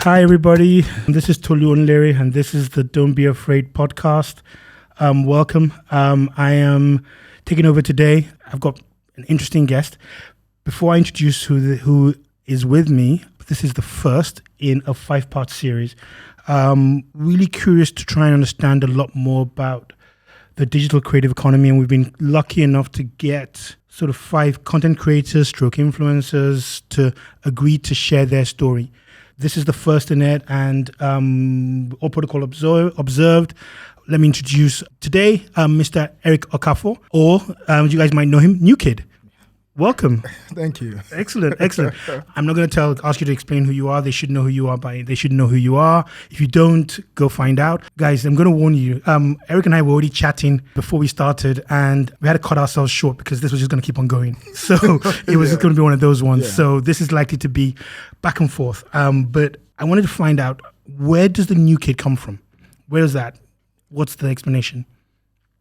Hi, everybody. This is Tolu and this is the Don't Be Afraid podcast. Welcome. I am taking over today. I've got an interesting guest. Before I introduce who is with me, this is the first in a 5-part series. Really curious to try and understand a lot more about the digital creative economy, and we've been lucky enough to get sort of 5 content creators, stroke influencers to agree to share their story. This is the first in it, and all protocol observed. Let me introduce today Mr. Eric Okafor, or you guys might know him, KnewKeed. Welcome. Thank you. Excellent. I'm not going to ask you to explain who you are. They should know who you are. They should know who you are. If you don't, go find out. Guys, I'm going to warn you. Eric and I were already chatting before we started, and we had to cut ourselves short because this was just going to keep on going. So it was just going to be one of those ones. Yeah. So this is likely to be back and forth. But I wanted to find out, where does the KnewKeed come from? Where is that? What's the explanation?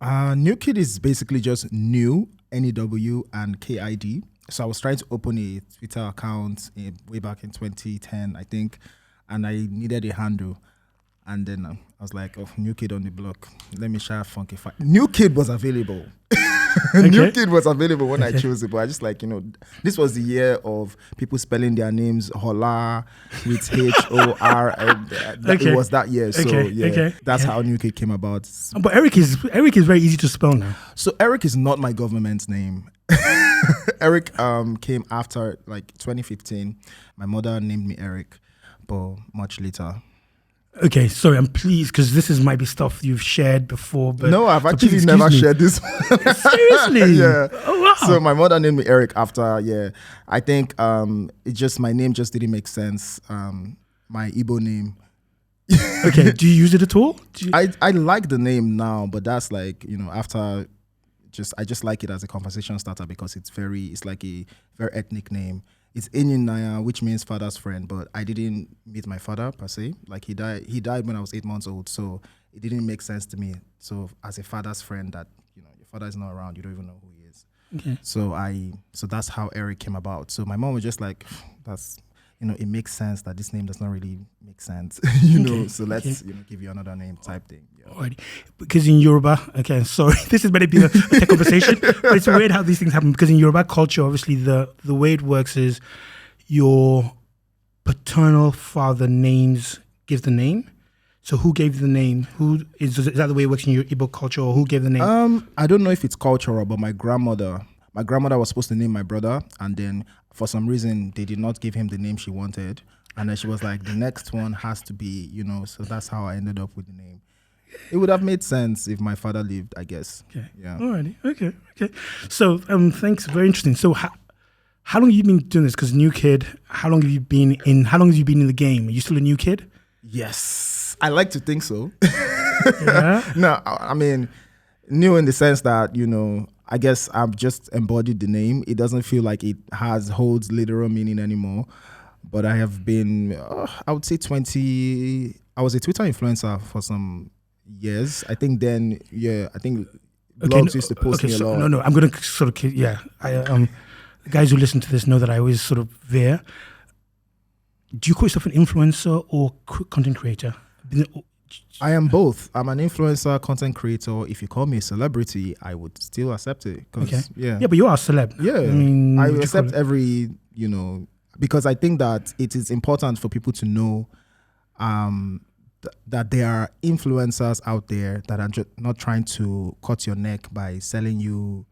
KnewKeed is basically just new, N-E-W and K-I-D. So I was trying to open a Twitter account way back in 2010, I think, and I needed a handle. And then I was like, oh, KnewKeed on the block. Let me try Funkify. KnewKeed was available. Okay. KnewKeed was available when I chose it, but I just this was the year of people spelling their names Hola with H-O-R. It was that year. So that's how KnewKeed came about. But Eric is very easy to spell now. So Eric is not my government name. Eric came after 2015. My mother named me Eric, but much later. Okay, sorry, I'm pleased because this might be stuff you've shared before. But no, I've actually never shared this. Seriously? Yeah. Oh, wow. So my mother named me Eric after, I think my name just didn't make sense. My Igbo name. Okay, do you use it at all? I like the name now, but that's after I just like it as a conversation starter because it's like a very ethnic name. It's Enyinnaya, which means father's friend, but I didn't meet my father per se. He died when I was 8 months old, so it didn't make sense to me. So as a father's friend, that your father is not around, you don't even know who he is. Okay. So that's how Eric came about. So my mom was just like, that's it makes sense that this name does not really make sense, So let's give you another name type thing. Yeah. Alrighty. Because in Yoruba, okay, sorry, this is better be a tech conversation, but it's weird how these things happen because in Yoruba culture, obviously the way it works is your paternal father gives the name. So who gave the name? Is that the way it works in your Igbo culture, or who gave the name? I don't know if it's cultural, but my grandmother was supposed to name my brother, and then for some reason they did not give him the name she wanted, and then she was like, the next one has to be, so that's how I ended up with the name. It would have made sense if my father lived, I guess. Okay. Yeah. Alrighty. Okay. So thanks. Very interesting. So how long have you been doing this? Because KnewKeed, how long have you been in the game? Are you still a KnewKeed? Yes. I like to think so. Yeah. No, I mean, new in the sense that, I guess I've just embodied the name. It doesn't feel like it holds literal meaning anymore. But I have been, I would say I was a Twitter influencer for some years. I think then, blogs used to post me a lot. No, I'm going to sort of, the guys who listen to this know that I always sort of veer. Do you call yourself an influencer or content creator? I am both. I'm an influencer, content creator. If you call me a celebrity, I would still accept it. Okay. Yeah, but you are a celeb. Yeah. I accept every, because I think that it is important for people to know that there are influencers out there that are not trying to cut your neck by selling you,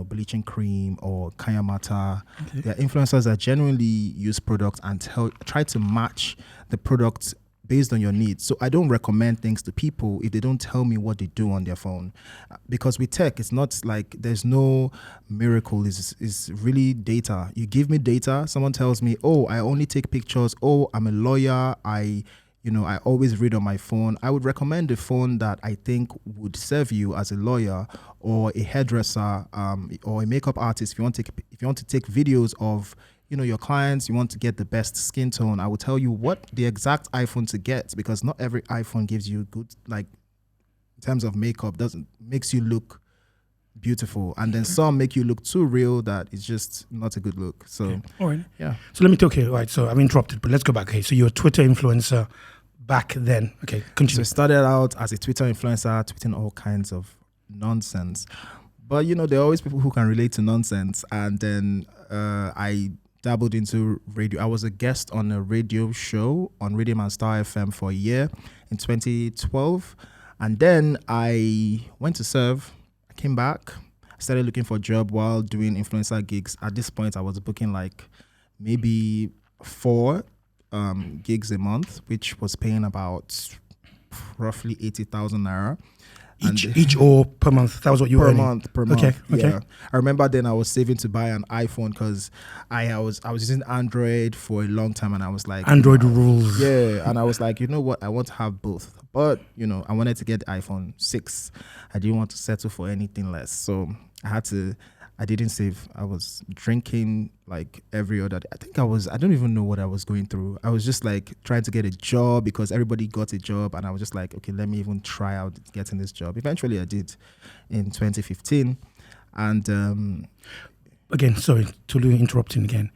bleaching cream or kayamata. Okay. There are influencers that genuinely use products and try to match the product based on your needs. So I don't recommend things to people if they don't tell me what they do on their phone. Because with tech, it's not like there's no miracle. It's really data. You give me data, someone tells me, oh, I only take pictures. Oh, I'm a lawyer. I always read on my phone. I would recommend a phone that I think would serve you as a lawyer or a hairdresser or a makeup artist. If you want to take videos of your clients, you want to get the best skin tone, I will tell you what the exact iPhone to get, because not every iPhone gives you good, in terms of makeup, makes you look beautiful, and then some make you look too real that it's just not a good look. So Okay. All right. yeah. So let me talk here. Right. So I've interrupted, but let's go back. Okay. So you're a Twitter influencer back then. Okay. So I Continue. started out as a Twitter influencer, tweeting all kinds of nonsense. But there are always people who can relate to nonsense. And then I dabbled into radio. I was a guest on a radio show on Radio Man Star FM for a year in 2012. And then I went to serve. I came back. I started looking for a job while doing influencer gigs. At this point, I was booking like maybe 4 gigs a month, which was paying about roughly 80,000 naira. Each or per month? That was what you were earning? Per month. Okay. Yeah. I remember then I was saving to buy an iPhone because I was using Android for a long time, and I was like, Android rules. Yeah, and I was like, you know what? I want to have both. But, I wanted to get the iPhone 6. I didn't want to settle for anything less. So I didn't save. I was drinking like every other day. I don't even know what I was going through. I was just like trying to get a job because everybody got a job. And I was just like, okay, let me even try out getting this job. Eventually I did in 2015. And again, sorry, Tolu, interrupting again.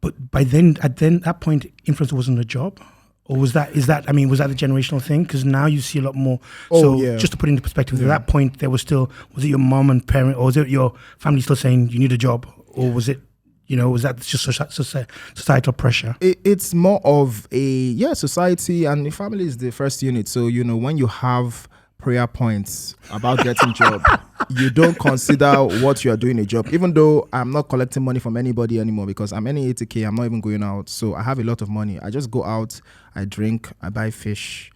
But by then, at that point, influencer wasn't a job? Or was that the generational thing? Because now you see a lot more. Just to put it into perspective, at that point, was it your mom and parent, or was it your family still saying you need a job? Or was it, was that just societal pressure? It's more of society, and the family is the first unit. So, when you have prayer points about getting job, you don't consider what you are doing a job. Even though I'm not collecting money from anybody anymore because I'm earning 80K, I'm not even going out. So I have a lot of money. I just go out, I drink, I buy fish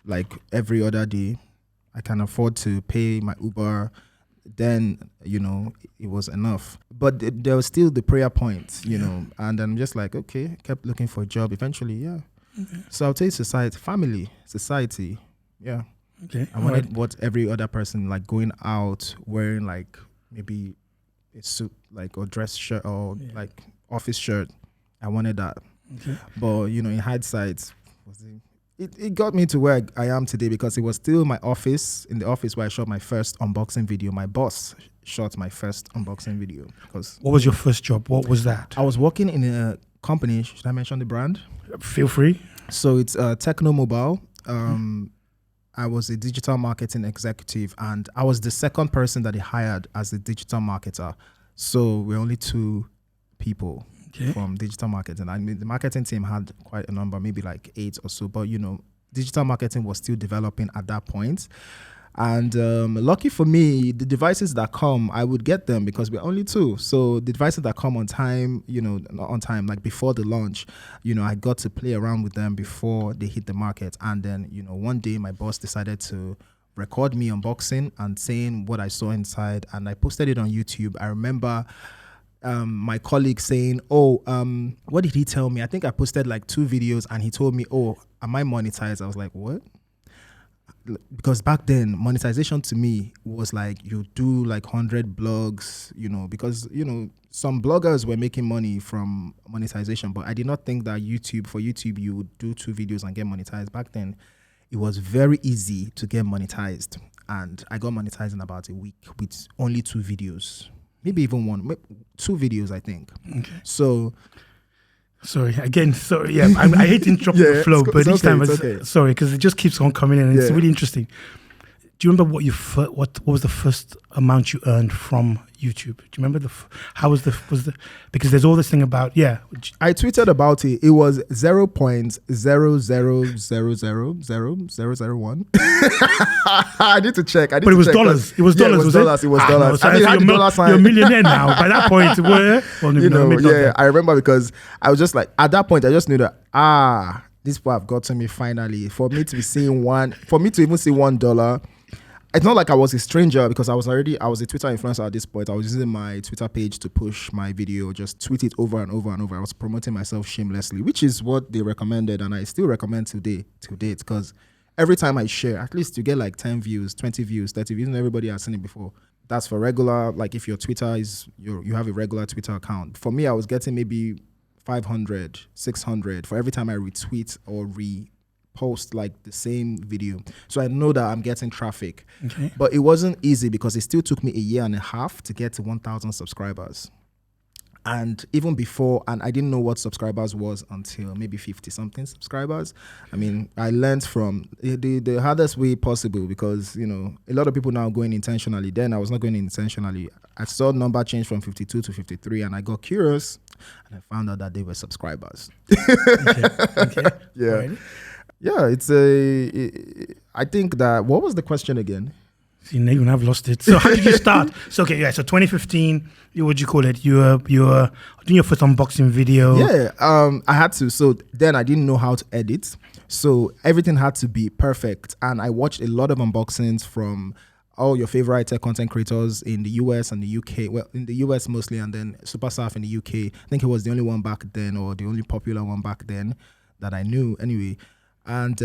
like every other day. I can afford to pay my Uber. Then, it was enough. But there was still the prayer point, and I'm just like, okay, kept looking for a job eventually, yeah. Okay. So I'll tell you society, yeah. Okay. I wanted what every other person, like going out wearing like maybe a suit, like, or dress shirt, or like office shirt. I wanted that. Okay. But in hindsight, it got me to where I am today because it was still in the office where I shot my first unboxing video. My boss shot my first unboxing video. Because what was your first job? What was that? I was working in a company. Should I mention the brand? Feel free. So it's Techno Mobile. I was a digital marketing executive, and I was the second person that they hired as a digital marketer. So we're only 2 people from digital marketing. I mean, the marketing team had quite a number, maybe like 8 or so, but digital marketing was still developing at that point. And lucky for me, the devices that come, I would get them because we're only 2. So the devices that come on time, not on time, like before the launch, I got to play around with them before they hit the market. And then, one day my boss decided to record me unboxing and saying what I saw inside. And I posted it on YouTube. I remember my colleague saying, what did he tell me? I think I posted like 2 videos and he told me, am I monetized? I was like, what? Because back then monetization to me was like you do like 100 blogs, because some bloggers were making money from monetization, but I did not think that for YouTube you would do 2 videos and get monetized. Back then it was very easy to get monetized, and I got monetized in about a week with only 2 videos, maybe even 2 videos I think. Okay. So sorry, again, sorry. Yeah, I hate to interrupt the flow, but each time, sorry, because it just keeps on coming in, and it's really interesting. Do you remember what was the first amount you earned from YouTube? Do you remember how was the because there's all this thing about I tweeted about it. It was 0.000000001. I need to check. But it was dollars. It was dollars. It was dollars. I mean, had the dollar sign. You're a millionaire now. By that point, I remember because I was just like, at that point, I just knew that this people have got to me finally. For me to even see $1. It's not like I was a stranger because I was a Twitter influencer at this point. I was using my Twitter page to push my video, just tweet it over and over and over. I was promoting myself shamelessly, which is what they recommended, and I still recommend to date because every time I share, at least you get like 10 views, 20 views, 30 views, and everybody has seen it before. That's for regular, like if your Twitter is, you have a regular Twitter account. For me, I was getting maybe 500, 600 for every time I retweet or post like the same video. So I know that I'm getting traffic. Okay. But it wasn't easy because it still took me a year and a half to get to 1,000 subscribers. And even before, and I didn't know what subscribers was until maybe 50 something subscribers. I mean, I learned from the hardest way possible because, you know, a lot of people now going intentionally. Then I was not going intentionally. I saw the number change from 52 to 53 and I got curious and I found out that they were subscribers. Okay. Yeah. Alright. Yeah, I think that, what was the question again? See, now even I've lost it. So how did you start? So 2015, what'd you call it? You were doing your first unboxing video. Yeah, I had to. So then I didn't know how to edit. So everything had to be perfect. And I watched a lot of unboxings from all your favorite tech content creators in the US and the UK. Well, in the US mostly, and then Super Surf in the UK. I think it was the only one back then, or the only popular one back then that I knew anyway. And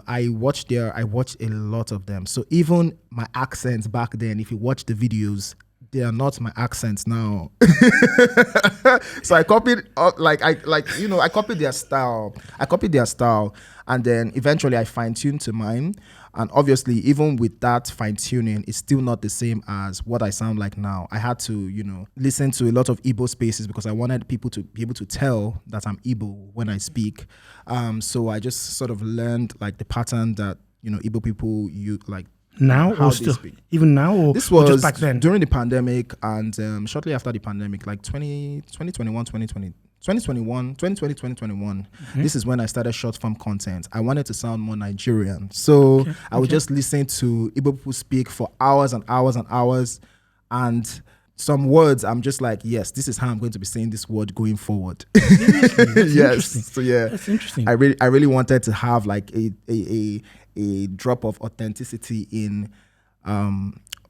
I watched a lot of them. So even my accents back then, if you watch the videos, they are not my accents now. So I copied, I copied their style. And then eventually I fine-tuned to mine. And obviously, even with that fine-tuning, it's still not the same as what I sound like now. I had to, listen to a lot of Igbo spaces because I wanted people to be able to tell that I'm Igbo when I speak. So I just sort of learned like the pattern that, Igbo people Now how or they still? speak. Even now or, This or was just back then? during the pandemic and shortly after the pandemic, like 2021. This is when I started short form content. I wanted to sound more Nigerian. So I would just listen to Igbo people speak for hours and hours and hours. And some words, I'm just like, yes, this is how I'm going to be saying this word going forward. Seriously? That's Yes. interesting. So yeah, That's interesting. I really wanted to have like a drop of authenticity in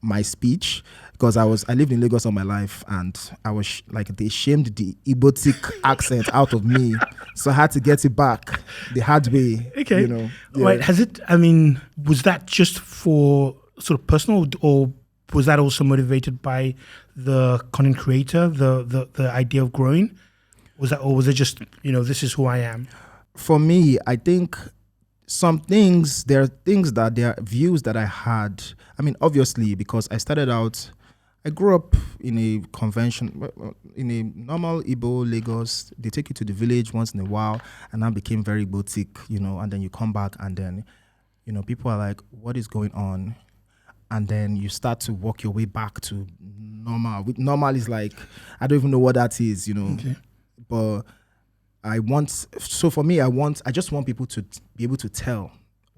my speech because I lived in Lagos all my life and I was they shamed the Igbotic accent out of me, so I had to get it back the hard way. Okay. Yeah. Right. Was that just for sort of personal, or was that also motivated by the content creator, the idea of growing? Was it just, this is who I am? For me, I think there are views that I had. I mean, obviously, because I grew up in a in a normal Igbo Lagos. They take you to the village once in a while, and I became very boutique, and then you come back and then, people are like, what is going on? And then you start to work your way back to normal. Normal is like, I don't even know what that is, Okay. but I just want people to be able to tell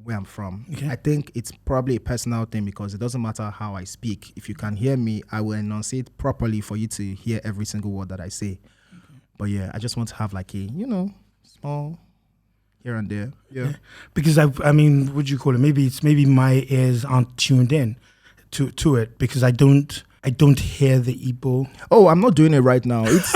where I'm from. Okay. I think it's probably a personal thing because it doesn't matter how I speak. If you can hear me, I will enunciate properly for you to hear every single word that I say. Okay. But yeah, I just want to have like a, small here and there. Yeah. Because would you call it? Maybe my ears aren't tuned in to it because I don't hear the Igbo. Oh, I'm not doing it right now. It's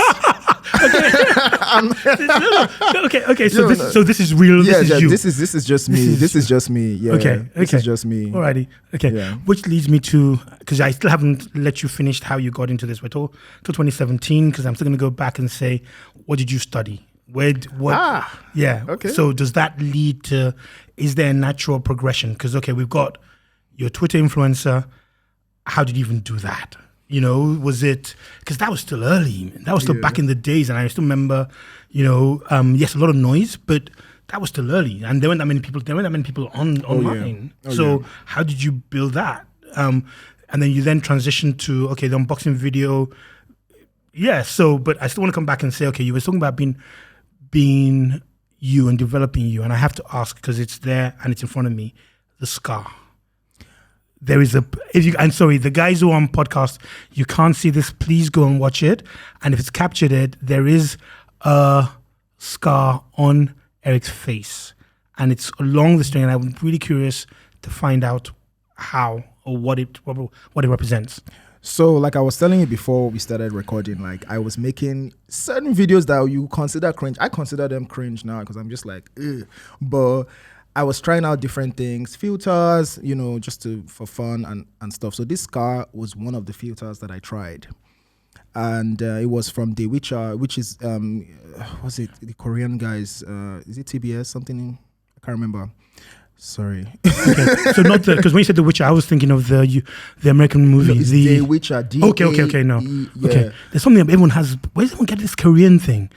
Okay. So this is real. Yeah, this is you. This is just me. This is just me. Yeah. Okay. This is just me. Alrighty. Okay. Yeah. Which leads me to, because I still haven't let you finish how you got into this. We're till 2017, because I'm still going to go back and say, what did you study? Yeah. Okay. So does that lead to, is there a natural progression? Because, we've got your Twitter influencer. How did you even do that? Was it, because that was still early. That was still back in the days. And I still remember, yes, a lot of noise, but that was still early. And there weren't that many people online. How did you build that? And then you then transitioned to, the unboxing video. Yeah. But I still want to come back and say, you were talking about being you and developing you. And I have to ask, because it's there and it's in front of me, the scar. There is the guys who are on podcast, you can't see this, please go and watch it. And if it's captured it, there is a scar on Eric's face. And it's along the string, and I'm really curious to find out how or what it represents. So, like I was telling you before we started recording, like I was making certain videos that you consider cringe. I consider them cringe now because I'm just like, ugh. But I was trying out different things, filters, just for fun and stuff. So this scar was one of the filters that I tried. And it was from The Witcher, which is, what's it, the Korean guys, is it TBS, something? I can't can't remember. Sorry. Okay, so not the, because when you said The Witcher, I was thinking of the American movie. No, it's The Witcher. Okay, no. Okay, there's something that everyone has. Where does everyone get this Korean thing?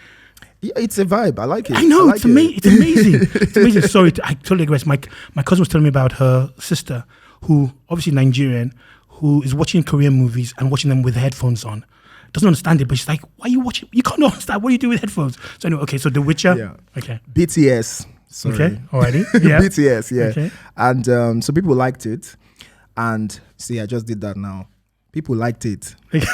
Yeah, it's a vibe. I like it. I know, like it's amazing. It's amazing. It's amazing. Sorry, I totally agree. My cousin was telling me about her sister, who obviously Nigerian, who is watching Korean movies and watching them with headphones on. Doesn't understand it, but she's like, "Why are you watching? You can't understand. What do you do with headphones?" So anyway, okay, so The Witcher. Yeah. Okay. BTS. Sorry. Okay. Alrighty. Yeah. BTS. Yeah. Okay. And so people liked it, and see, I just did that now. People liked it. Okay.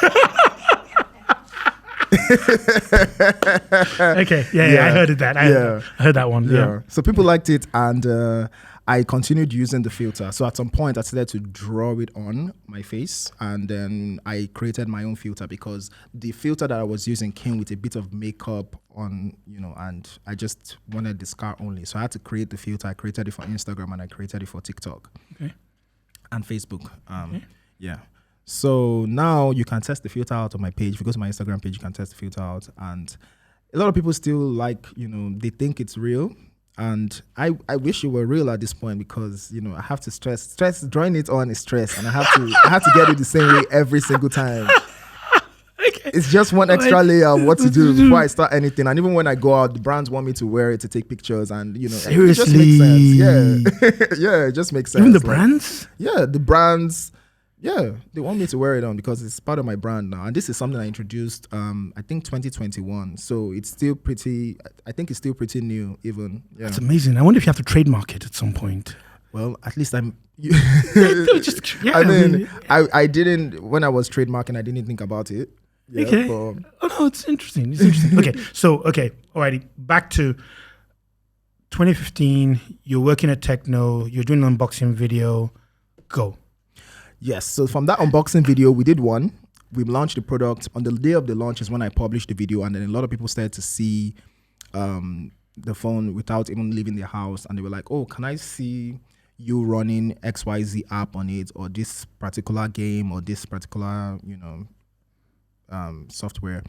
Yeah. I heard that. I heard that one. Yeah. So people liked it, and I continued using the filter. So at some point, I started to draw it on my face, and then I created my own filter because the filter that I was using came with a bit of makeup on, and I just wanted the scar only. So I had to create the filter. I created it for Instagram, and I created it for TikTok and Facebook. Yeah. So now you can test the filter out on my page. If you go to my Instagram page, you can test the filter out. And a lot of people still like, they think it's real. And I wish it were real at this point because, I have to stress, drawing it on is stress. And I have to get it the same way every single time. Okay. It's just one extra layer of what to do before I start anything. And even when I go out, the brands want me to wear it to take pictures. And, seriously? It just makes sense. Yeah. Yeah, it just makes sense. Even the brands? Yeah, the brands. Yeah, they want me to wear it on because it's part of my brand now. And this is something I introduced, I think 2021. So it's still pretty new even. Yeah. That's amazing. I wonder if you have to trademark it at some point. Well, at least I'm... I didn't, when I was trademarking, I didn't think about it. Yeah, okay. Oh no, it's interesting. Okay, so, alrighty, back to 2015, you're working at Techno, you're doing an unboxing video, go. Yes, so from that unboxing video, we did one. We launched the product. On the day of the launch is when I published the video, and then a lot of people started to see the phone without even leaving their house, and they were like, oh, can I see you running XYZ app on it, or this particular game, or this particular, software?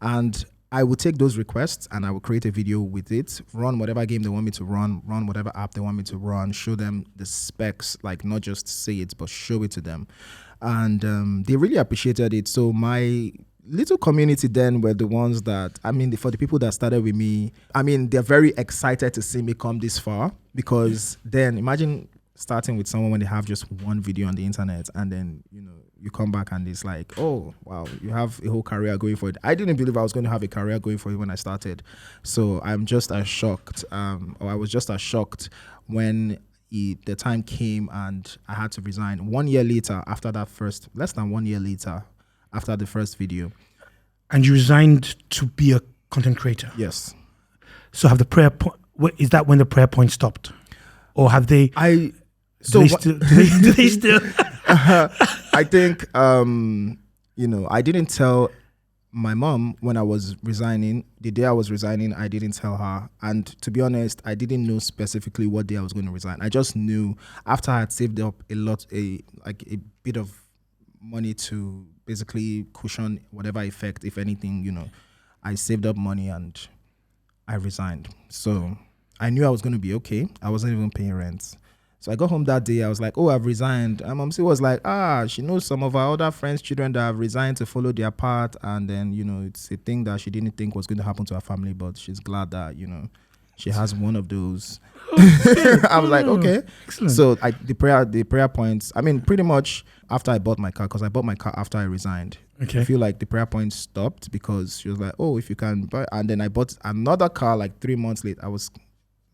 And I would take those requests and I would create a video with it, run whatever game they want me to run whatever app they want me to run, show them the specs, like not just say it, but show it to them. And they really appreciated it. So my little community then were the ones that, for the people that started with me, they're very excited to see me come this far because then imagine starting with someone when they have just one video on the internet and then, you come back and it's like, oh, wow, you have a whole career going for it. I didn't believe I was going to have a career going for it when I started. So I'm just as shocked, I was just as shocked when the time came and I had to resign. 1 year later, less than 1 year later, after the first video. And you resigned to be a content creator? Yes. So have the prayer point, is that when the prayer point stopped? Or have they... Do they still? I think, I didn't tell my mom when I was resigning. The day I was resigning, I didn't tell her. And to be honest, I didn't know specifically what day I was going to resign. I just knew after I had saved up a bit of money to basically cushion whatever effect, if anything, I saved up money and I resigned. So I knew I was going to be okay. I wasn't even paying rent. So I got home that day. I was like, oh, I've resigned. And Mom was like, she knows some of our other friends' children that have resigned to follow their path. And then, it's a thing that she didn't think was going to happen to her family, but she's glad that, she has one of those. I was like, okay. Excellent. So the prayer points, pretty much after I bought my car, because I bought my car after I resigned. Okay. I feel like the prayer points stopped because she was like, oh, if you can buy. And then I bought another car like 3 months later. It's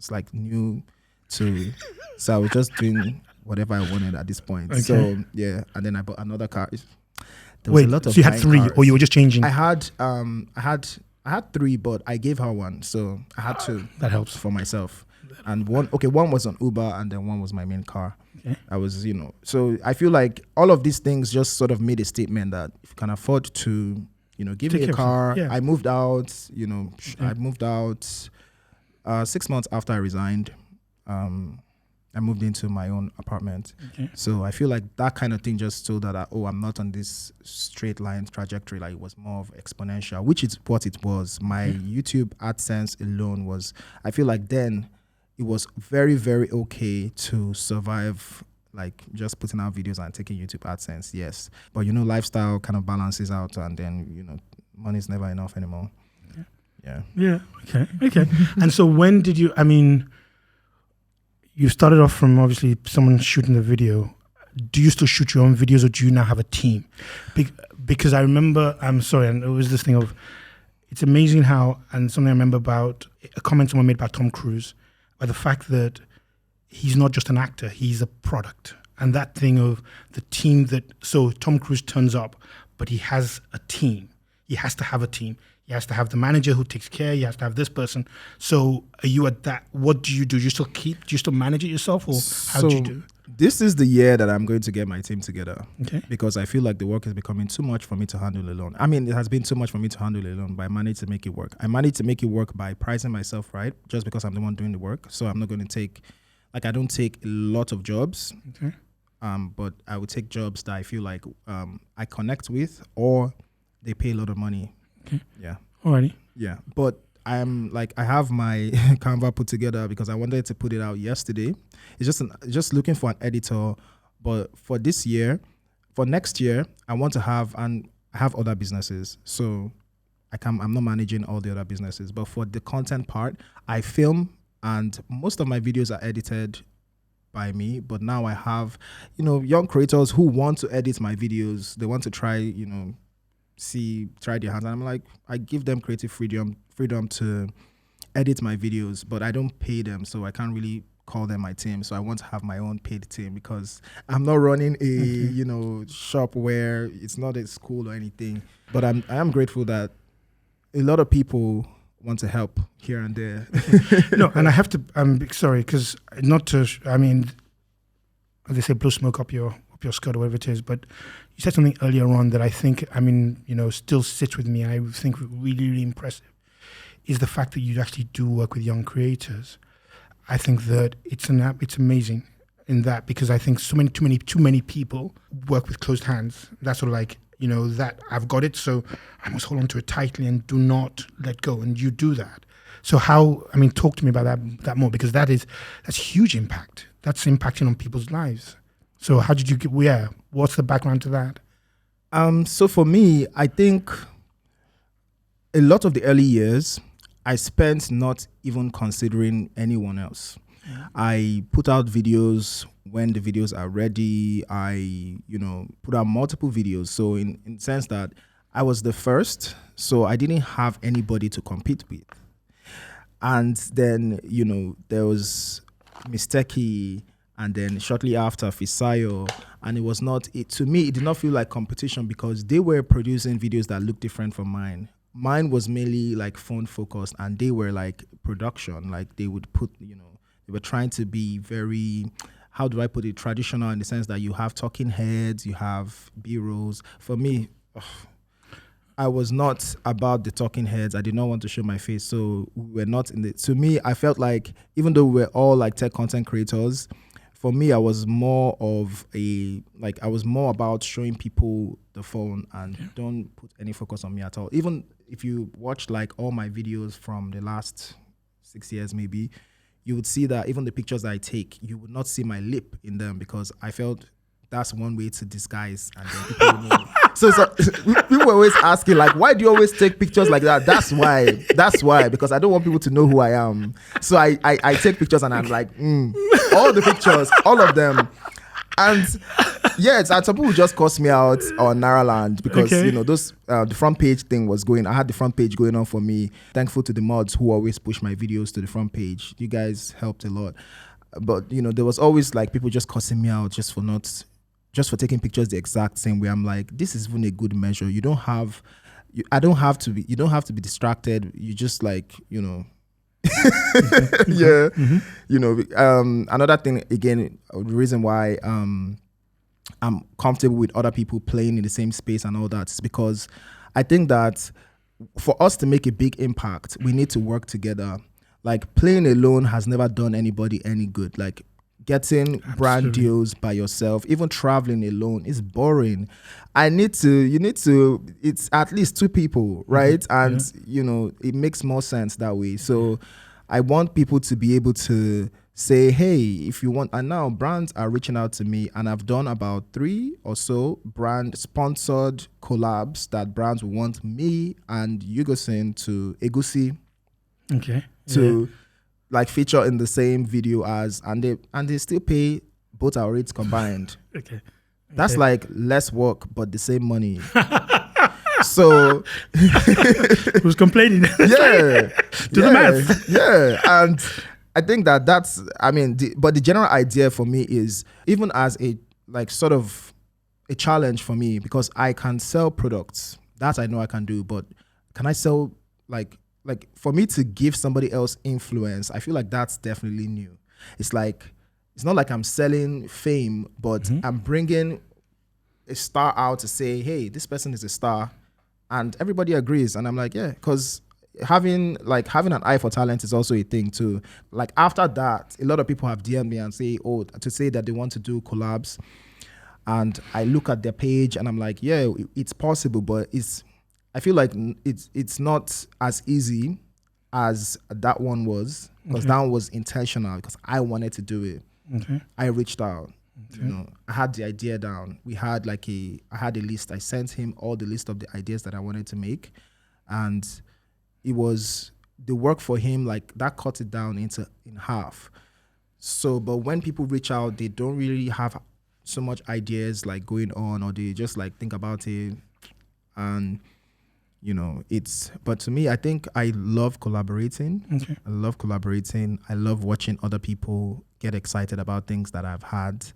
like new to... So I was just doing whatever I wanted at this point. Okay. So yeah, and then I bought another car. There was a lot of so you had 3 cars. Or you were just changing? I had 3, but I gave her 1, so I had 2. That helps for myself. And one was on Uber, and then 1 was my main car. Okay. I was, so I feel like all of these things just sort of made a statement that if you can afford to, give me a car. Yeah. I moved out. I moved out 6 months after I resigned. I moved into my own apartment. Okay. So I feel like that kind of thing just told that, I'm not on this straight line trajectory. Like it was more of exponential, which is what it was. My YouTube AdSense alone was, I feel like then it was very, very okay to survive, like just putting out videos and taking YouTube AdSense, yes. But lifestyle kind of balances out, and then money's never enough anymore. Yeah. Okay. And so when did you? I mean, you started off from obviously someone shooting the video. Do you still shoot your own videos, or do you now have a team? Because I remember, I'm sorry, and it was this thing of, it's amazing how, and something I remember about a comment someone made about Tom Cruise, by the fact that he's not just an actor, he's a product. And that thing of the team so Tom Cruise turns up, but he has a team. He has to have a team. He has to have the manager who takes care. He has to have this person. So are you at that? What do you do? Do you still manage it yourself, or how do you do? This is the year that I'm going to get my team together. Okay. Because I feel like the work is becoming too much for me to handle alone. I mean, it has been too much for me to handle alone, but I managed to make it work. I managed to make it work by pricing myself right, just because I'm the one doing the work. So I'm not going to I don't take a lot of jobs. Okay. But I would take jobs that I feel like I connect with, or they pay a lot of money. Okay. Yeah. Alrighty. Yeah. But I have my Canva put together because I wanted to put it out yesterday. It's just looking for an editor. But for this year, for next year, I want to have, and I have other businesses. So I'm not managing all the other businesses. But for the content part, I film, and most of my videos are edited by me. But now I have, young creators who want to edit my videos. They want to try, try their hands. And I'm like, I give them creative freedom to edit my videos, but I don't pay them, so I can't really call them my team. So I want to have my own paid team, because I'm not running a shop where it's not a school or anything. But I am grateful that a lot of people want to help here and there. No, and I have to. I'm sorry, because not to. I mean, they say blow smoke up your skirt or whatever it is, but you said something earlier on that I think, still sits with me, and I think really, really impressive, is the fact that you actually do work with young creators. I think that it's amazing in that, because I think too many people work with closed hands. That's sort of like, that I've got it, so I must hold on to it tightly and do not let go. And you do that. So talk to me about that more, because that's huge impact. That's impacting on people's lives. So how did you what's the background to that? So for me, I think a lot of the early years, I spent not even considering anyone else. Yeah. I put out videos when the videos are ready. I, put out multiple videos. So in the sense that I was the first, so I didn't have anybody to compete with. And then, there was Misteki, and then shortly after Fisayo, and to me, it did not feel like competition, because they were producing videos that looked different from mine. Mine was mainly like phone focused, and they were like production. Like they would put, they were trying to be very, how do I put it, traditional, in the sense that you have talking heads, you have B-rolls. For me, I was not about the talking heads. I did not want to show my face. So we were not to me, I felt like, even though we were all like tech content creators, for me, I was more about showing people the phone, and don't put any focus on me at all. Even if you watch like all my videos from the last 6 years, maybe, you would see that even the pictures I take, you would not see my lip in them, because I felt that's one way to disguise, and then people will know. So people were always asking, like, why do you always take pictures like that? That's why, because I don't want people to know who I am. So I take pictures, and I'm like, all the pictures, all of them. And yes, and some people just cuss me out on Naraland, because those the front page thing was going. I had the front page going on for me. Thankful to the mods who always push my videos to the front page. You guys helped a lot. But there was always like people just cussing me out just for taking pictures the exact same way. I'm like, this is even a good measure. You don't have to be distracted. You just like, yeah. Another thing, again, the reason why I'm comfortable with other people playing in the same space and all that is because I think that for us to make a big impact, we need to work together. Like, playing alone has never done anybody any good. Like, getting brand deals by yourself, even traveling alone, is boring. It's at least two people, right? And, it makes more sense that way. So I want people to be able to say, hey, if you want, and now brands are reaching out to me, and I've done about 3 or so brand sponsored collabs that brands want me and Yugosin to Egusi to like feature in the same video as, and they still pay both our rates combined. That's like less work but the same money. So who's complaining? The math. And I think that's, I mean, but the general idea for me is, even as a like sort of a challenge for me, because I can sell products, that I know I can do, but can I sell like for me to give somebody else influence, I feel like that's definitely new. It's like, it's not like I'm selling fame, but I'm bringing a star out to say, hey, this person is a star, and everybody agrees. And I'm like, yeah, because having an eye for talent is also a thing too. Like after that, a lot of people have DM'd me and say that they want to do collabs, and I look at their page and I'm like, yeah, it's possible, but I feel like it's not as easy as that one was, because that one was intentional, because I wanted to do it. I reached out. You know, I had the idea down. I had a list. I sent him all the list of the ideas that I wanted to make, and it was the work for him, like that cut it down in half. So, but when people reach out, they don't really have so much ideas like going on, or they just like think about it, and you know, but to me, I think I love collaborating. I love collaborating. I love watching other people get excited about things that I've had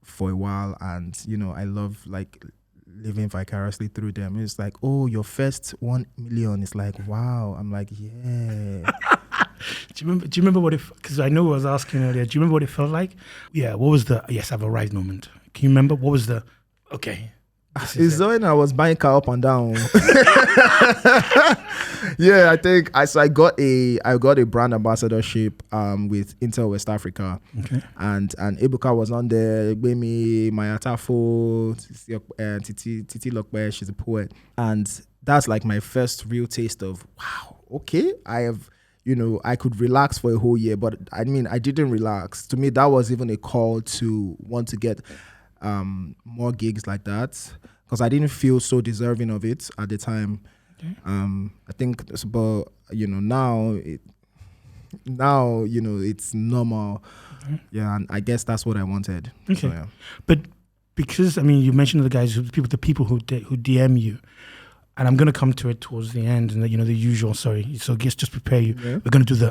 for a while. And, you know, I love like living vicariously through them. It's like, oh, your first 1 million is like, wow. I'm like, yeah. Do you remember what because I know I was asking earlier, do you remember what it felt like? Yeah, what was the, yes, I've arrived moment? Can you remember? What was the, okay. It's when I was buying car up and down. Yeah, I think I got a brand ambassadorship with Intel West Africa, and Ebuka was on there. Gbemi, Mayatafo, Titi Lokbe, she's a poet, and that's like my first real taste of wow. Okay, I have. You know, I could relax for a whole year, but I mean, I didn't relax. To me, that was even a call to want to get more gigs like that, because I didn't feel so deserving of it at the time. I think it's about, you know, now you know, it's normal. Yeah, and I guess that's what I wanted. So, yeah. But because, I mean, you mentioned the people who DM you, and I'm going to come to it towards the end, and you know, the usual. Sorry, so just prepare you. Yeah. We're going to do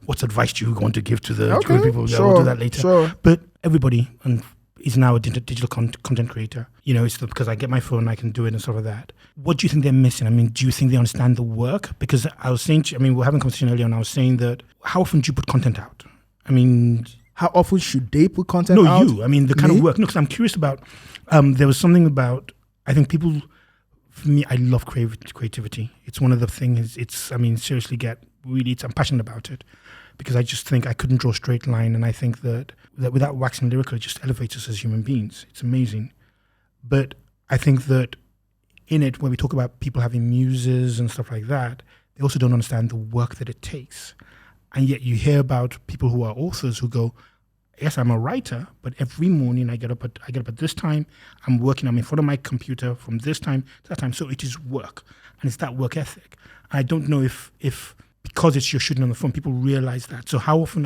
what's advice do you want to give to the people? Sure, we'll do that later. Sure. But everybody is now a digital content creator. You know, it's because I get my phone, I can do it and stuff like that. What do you think they're missing? I mean, do you think they understand the work? Because I was saying, we were having a conversation earlier, and I was saying that how often do you put content out? I mean, how often should they put content out? No, you. I mean, the kind of work. No, because I'm curious about. There was something about. I think people. For me, I love creativity. It's one of the things. Seriously, I'm passionate about it, because I just think I couldn't draw a straight line, and I think that without waxing lyrical, it just elevates us as human beings. It's amazing. But I think that in it, when we talk about people having muses and stuff like that, they also don't understand the work that it takes. And yet you hear about people who are authors who go, yes, I'm a writer, but every morning I get up at this time, I'm working, I'm in front of my computer from this time to that time. So it is work, and it's that work ethic. And I don't know if because you're shooting on the phone, people realize that. So how often,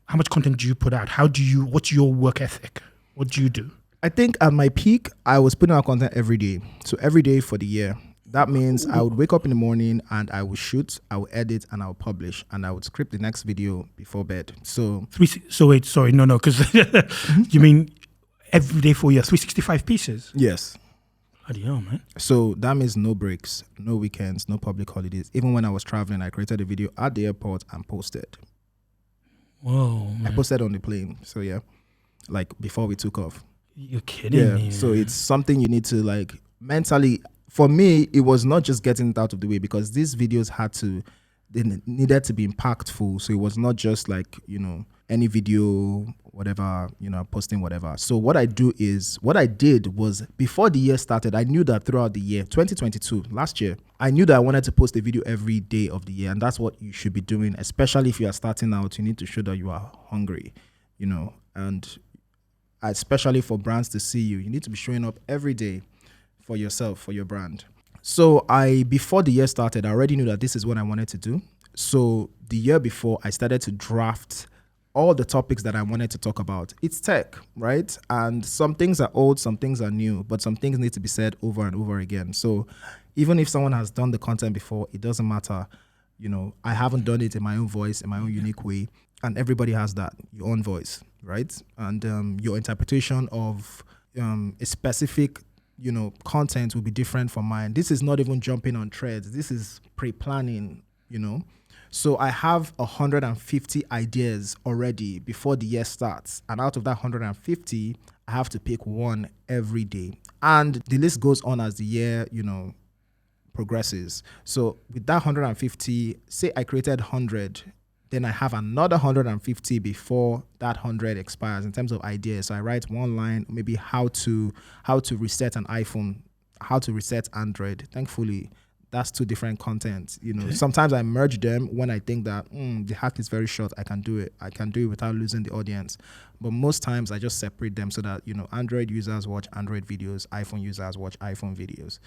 how much content do you put out? What's your work ethic? What do you do? I think at my peak, I was putting out content every day. So every day for the year. That means I would wake up in the morning and I would shoot, I would edit, and I would publish, and I would script the next video before bed. So wait, sorry, no, because you mean every day for a year, 365 pieces? Yes. Bloody hell, man. So that means no breaks, no weekends, no public holidays. Even when I was traveling, I created a video at the airport and posted. Whoa, man. I posted on the plane. So yeah, like before we took off. You're kidding me. So it's something you need to like mentally. For me, it was not just getting it out of the way, because these videos they needed to be impactful. So it was not just like, you know, any video, whatever, posting whatever. So what I did was before the year started, I knew that throughout the year, 2022, last year, I knew that I wanted to post a video every day of the year. And that's what you should be doing, especially if you are starting out. You need to show that you are hungry, and especially for brands to see you. You need to be showing up every day for yourself, for your brand. So before the year started, I already knew that this is what I wanted to do. So the year before, I started to draft all the topics that I wanted to talk about. It's tech, right? And some things are old, some things are new, but some things need to be said over and over again. So even if someone has done the content before, it doesn't matter. I haven't done it in my own voice, in my own unique way. And everybody has that, your own voice, right? And your interpretation of a specific content will be different from mine. This is not even jumping on threads. This is pre-planning, So I have 150 ideas already before the year starts. And out of that 150, I have to pick one every day. And the list goes on as the year, progresses. So with that 150, say I created 100, then I have another 150 before that 100 expires in terms of ideas. So I write one line, maybe how to reset an iPhone, how to reset Android. Thankfully, that's two different content. Okay. Sometimes I merge them when I think that the hack is very short. I can do it. I can do it without losing the audience. But most times I just separate them so that, Android users watch Android videos, iPhone users watch iPhone videos.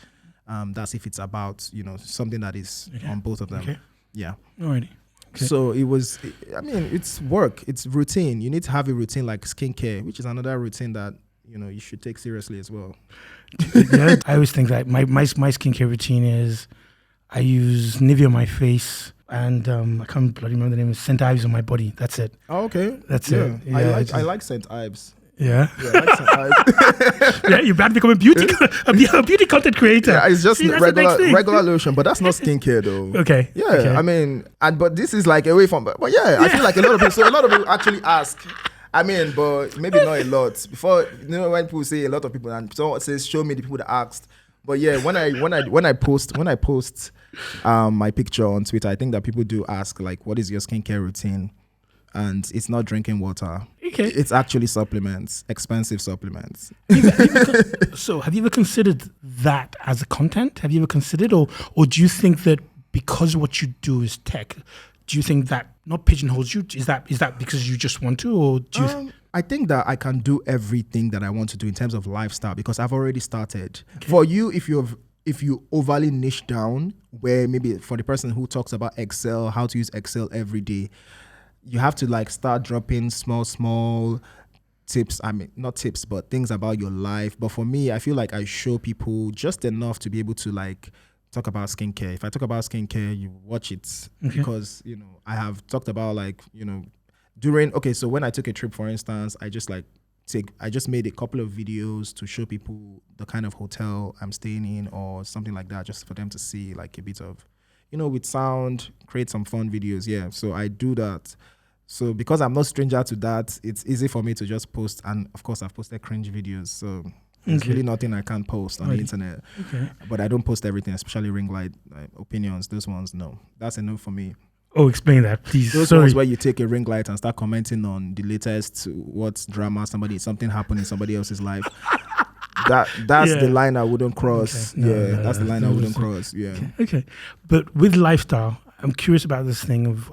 That's if it's about, something that is on both of them. Okay. Yeah. Alrighty. Okay. So it's work, it's routine. You need to have a routine like skincare, which is another routine that, you should take seriously as well. Yeah, I always think that my skincare routine is I use Nivea on my face and I can't bloody remember the name of St. Ives on my body. That's it. Oh, okay. That's it. Yeah, I like St. Ives. Yeah. Yeah, I like St. Ives. Yeah, you're about to become a beauty content creator. Yeah, it's just regular lotion, but that's not skincare though. Okay. Yeah, okay. But this is like away from. But yeah, I feel like a lot of people actually ask. But maybe not a lot. Before, when people say a lot of people, and someone says, "Show me the people that asked." But yeah, when I post my picture on Twitter, I think that people do ask like, "What is your skincare routine?" And it's not drinking water. Okay. It's actually supplements, expensive supplements. So have you ever considered that as a content? Have you ever considered, or do you think that because what you do is tech, do you think that not pigeonholes you? Is that because you just want to, or do you? I think that I can do everything that I want to do in terms of lifestyle because I've already started. Okay. For you, if you overly niche down, where maybe for the person who talks about Excel, how to use Excel every day, you have to like start dropping small tips. Not tips, but things about your life. But for me, I feel like I show people just enough to be able to like talk about skincare. If I talk about skincare, you watch it because, I have talked about like, so when I took a trip, for instance, I just made a couple of videos to show people the kind of hotel I'm staying in or something like that, just for them to see like a bit of, with sound, create some fun videos. Yeah. So I do that. So because I'm not stranger to that, it's easy for me to just post. And of course I've posted cringe videos. So there's really nothing I can't post on the internet. Okay. But I don't post everything, especially ring light opinions. Those ones, no. That's enough for me. Oh, explain that, please. Those ones where you take a ring light and start commenting on the latest what's drama, something happened in somebody else's life. That's the line I wouldn't cross. Okay. That's the line I wouldn't cross. Yeah. Okay. But with lifestyle, I'm curious about this thing of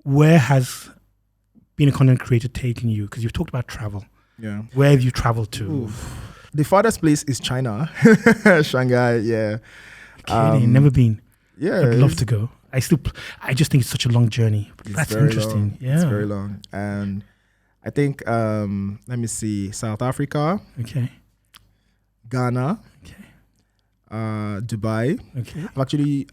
where has being a content creator taken you? Because you've talked about travel. Yeah. Where have you traveled to? Oof. The farthest place is China, Shanghai. Yeah. Never been. Yeah. I'd love to go. I just think it's such a long journey. That's interesting. Long. Yeah. It's very long. And I think, let me see, South Africa. Okay. Ghana. Okay. Dubai. Okay.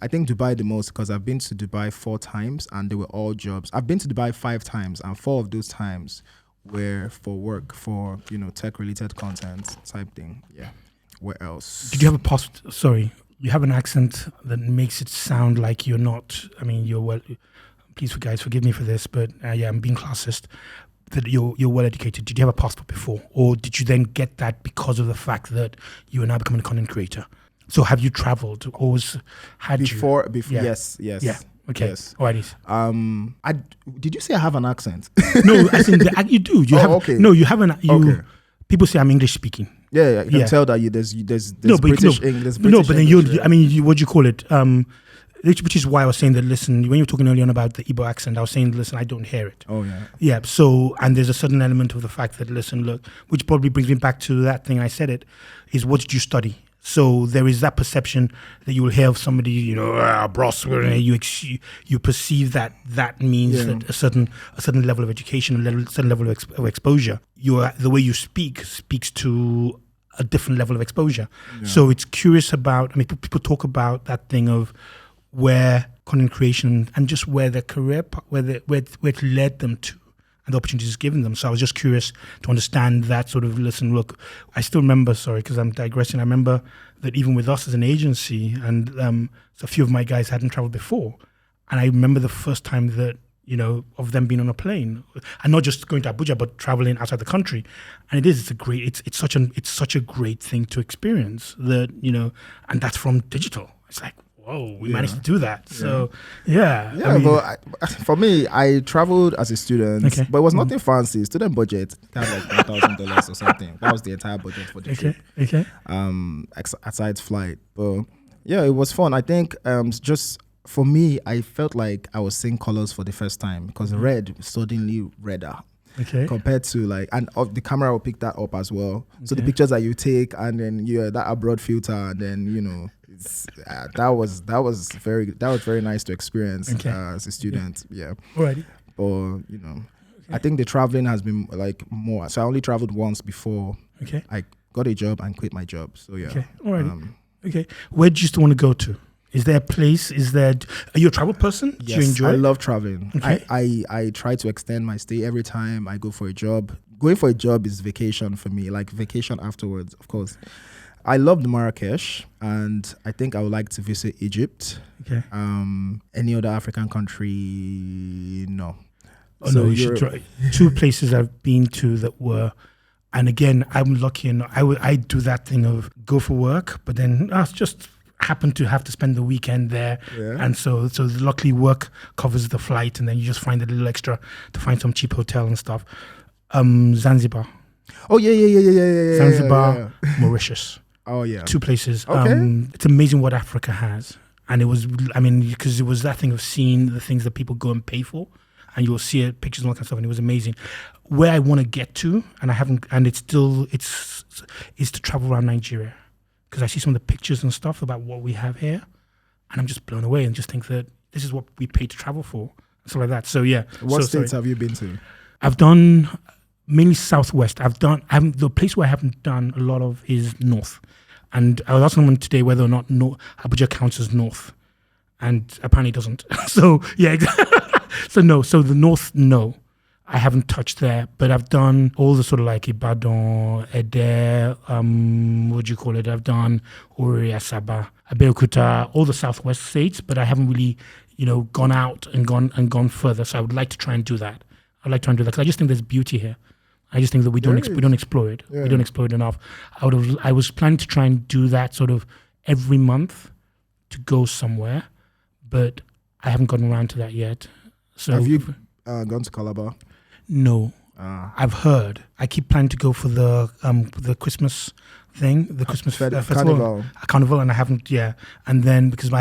I think Dubai the most because I've been to Dubai 4 times and they were all jobs. I've been to Dubai 5 times and 4 of those times were for work, for, tech related content type thing. Yeah. Where else? Did you have you have an accent that makes it sound like you're not, you're well, please guys forgive me for this, but I'm being classist, that you're well educated. Did you have a passport before? Or did you then get that because of the fact that you are now becoming a content creator? So have you traveled or before? Yes. Yeah. Okay. Yes. Alrighty. Did you say I have an accent? No, I think you do. You have. okay. No, you haven't. Okay. People say I'm English speaking. Yeah, you can tell that there's British English. No, but then English, I mean, what do you call it? Which is why I was saying that, listen, when you were talking earlier on about the Igbo accent, I was saying, listen, I don't hear it. Oh, yeah. Yeah, so, and there's a certain element of the fact that, listen, look, which probably brings me back to that thing I said it, is what did you study? So there is that perception that you will hear of somebody, bros, you perceive that means that a certain level of education, a certain level of exposure. The way you speaks to a different level of exposure. Yeah. So it's curious about, I mean, people talk about that thing of where content creation and just where their career, where it led them to, and the opportunities given them. So I was just curious to understand that sort of, listen, look, I still remember, sorry, because I'm digressing, I remember that even with us as an agency, and so a few of my guys hadn't traveled before, and I remember the first time that, of them being on a plane, and not just going to Abuja, but traveling outside the country. And it's such a great thing to experience that, and that's from digital. It's like, whoa, we managed to do that. So, yeah. I mean, for me, I traveled as a student, but it was nothing fancy. Student budget, kind of like $1,000 or something. That was the entire budget for the trip. Okay. Aside flight. But yeah, it was fun. I think just for me, I felt like I was seeing colors for the first time because red was suddenly redder. Okay. Compared to the camera will pick that up as well. So the pictures that you take, and then that abroad filter, and then that was very nice to experience as a student. Yeah. Alrighty. But I think the traveling has been more. So I only traveled once before. Okay. I got a job and quit my job. So yeah. Okay. Alrighty. Okay. Where do you still want to go to? Is there a place? Are you a travel person? Yes, do you enjoy? I love traveling. Okay. I try to extend my stay every time I go for a job. Going for a job is vacation for me, like vacation afterwards, of course. I loved Marrakesh, and I think I would like to visit Egypt. Okay. Any other African country? No. Oh, so no, you should try. 2 places I've been to that were, and again, I'm lucky enough. I do that thing of go for work, but then just happen to have to spend the weekend there, and so luckily work covers the flight, and then you just find a little extra to find some cheap hotel and stuff. Zanzibar. Oh yeah. Zanzibar, Mauritius. Oh yeah. 2 places. Okay. It's amazing what Africa has, and it was, I mean, because it was that thing of seeing the things that people go and pay for, and you'll see it, pictures and all that kind of stuff, and it was amazing. Where I want to get to, and I haven't, and it's is to travel around Nigeria. Because I see some of the pictures and stuff about what we have here, and I'm just blown away and just think that this is what we pay to travel for, and stuff like that. So yeah. What states have you been to? I've done mainly Southwest. The place where I haven't done a lot of is North, and I was asking someone today whether or not Abuja counts as North, and apparently it doesn't. So yeah, so no. So the North, no. I haven't touched there, but I've done all the sort of like Ibadan, Ede, what do you call it? I've done Ori, Asaba, Abeokuta, all the Southwest states, but I haven't really, gone out and gone further. So I would like to try and do that. I'd like to try and do that because I just think there's beauty here. I just think that we don't explore it. Yeah. We don't explore it enough. I was planning to try and do that sort of every month to go somewhere, but I haven't gotten around to that yet. So have you gone to Calabar? No, I've heard. I keep planning to go for the Christmas thing, the Christmas festival, carnival, and I haven't. Yeah, and then because we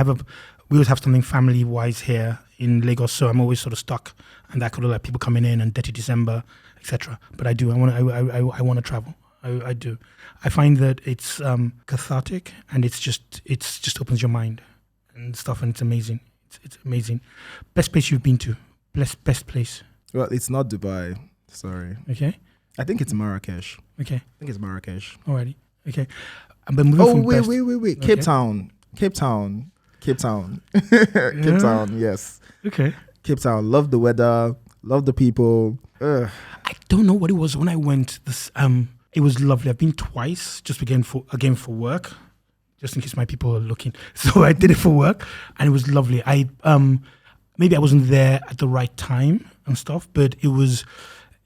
always have something family wise here in Lagos, so I'm always sort of stuck, and that could have like people coming in and Dirty December, etc. But I do. I want to travel. I do. I find that it's cathartic, and it's just opens your mind and stuff, and it's amazing. It's amazing. Best place you've been to? Best place. Well, it's not Dubai. Sorry. Okay. I think it's Marrakesh. Okay. I think it's Marrakesh. Alrighty. Okay. But moving wait. Okay. Cape Town. Cape Town. Yes. Okay. Cape Town. Love the weather. Love the people. I don't know what it was when I went. It was lovely. I've been twice, just again for work, just in case my people are looking. So I did it for work, and it was lovely. Maybe I wasn't there at the right time and stuff, but it was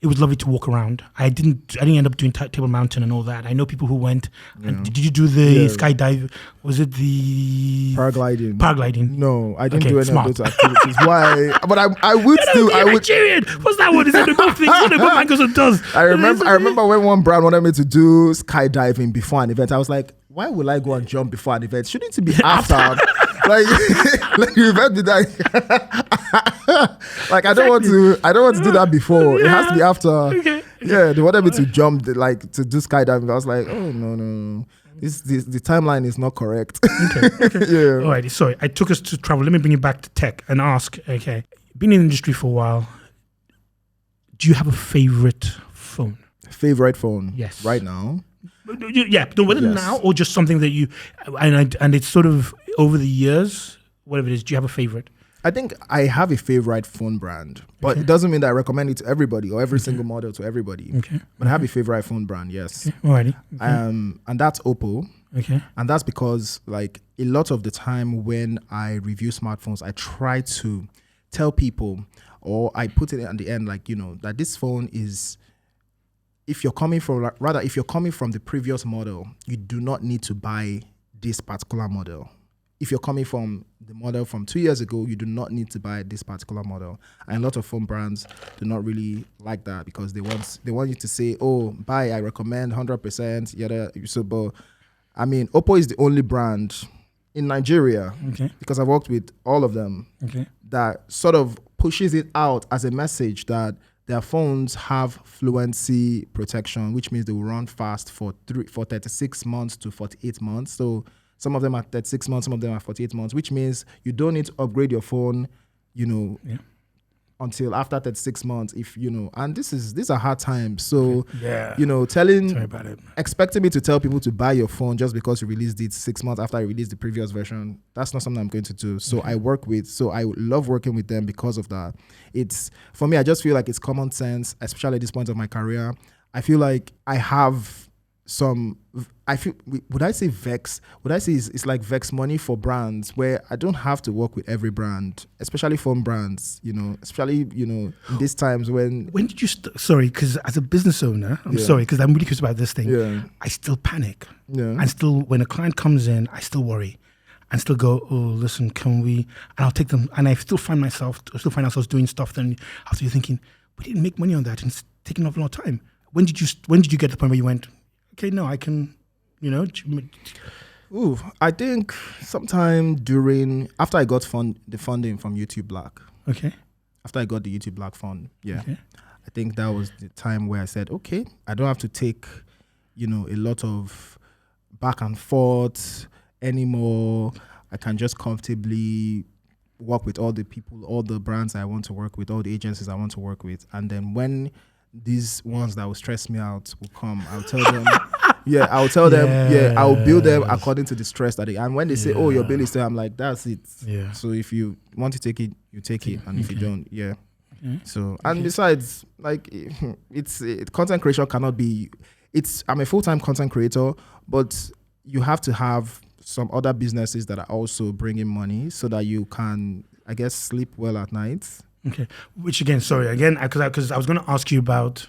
it was lovely to walk around. I didn't end up doing Table Mountain and all that. I know people who went. And did you do the skydive? Was it the paragliding? No, I didn't do any smart. of those activities. Why? But I would still. I would. Nigerian. What's that one? Is that the good thing? What the good Microsoft does? I remember when one brand wanted me to do skydiving before an event. I was like, why will I go and jump before an event? Shouldn't it be after? like the event be like I don't want to do that before. It has to be after. Okay. Yeah, they wanted me to jump, to do skydiving. I was like, oh no. The timeline is not correct. Okay. Yeah. All right. Sorry, I took us to travel. Let me bring you back to tech and ask. Okay, been in the industry for a while. Do you have a favorite phone? Favorite phone? Yes. Right now? Yeah. No, whether now or just something that you and it's sort of over the years, whatever it is. Do you have a favorite? I think I have a favorite phone brand, but it doesn't mean that I recommend it to everybody or every single model to everybody. Okay. But I have a favorite phone brand, yes. Okay. Alrighty. Okay. And that's Oppo. Okay. And that's because like a lot of the time when I review smartphones, I try to tell people, or I put it at the end, like, that this phone is, if you're coming from the previous model, you do not need to buy this particular model. If you're coming from the model from 2 years ago, you do not need to buy this particular model. And a lot of phone brands do not really like that because they want you to say, oh, buy, I recommend 100%. Yada. So, but I mean, Oppo is the only brand in Nigeria, because I've worked with all of them, that sort of pushes it out as a message that their phones have fluency protection, which means they will run fast for 36 months to 48 months. So some of them are 36 months, some of them are 48 months, which means you don't need to upgrade your phone, until after 36 months, and these are hard times. So, expecting me to tell people to buy your phone just because you released it 6 months after I released the previous version, that's not something I'm going to do. So I love working with them because of that. For me, I just feel like it's common sense, especially at this point of my career. I feel like I have would I say vex? Would I say it's like vex money for brands where I don't have to work with every brand, especially phone brands, especially, in these times when did you, sorry, because as a business owner, I'm sorry, because I'm really curious about this thing. Yeah. I still panic. Yeah. And still, when a client comes in, I still worry and still go, oh, listen, can we, and I'll take them, and I still find ourselves doing stuff then after you're thinking, we didn't make money on that and it's taking off a lot of time. When did you get to the point where you went, okay, no, I can, I think sometime after I got the funding from YouTube Black. Okay. After I got the YouTube Black fund, yeah. Okay. I think that was the time where I said, okay, I don't have to take, a lot of back and forth anymore. I can just comfortably work with all the people, all the brands I want to work with, all the agencies I want to work with. And then when these ones that will stress me out will come, I'll tell them, I'll bill them according to the stress that and when they say, oh, your bill is there, I'm like, that's it. Yeah. So if you want to take it, you take it. And if you don't, So, and besides, like, content creation cannot be, I'm a full-time content creator, but you have to have some other businesses that are also bringing money so that you can, I guess, sleep well at night. Okay. Which because I was going to ask you about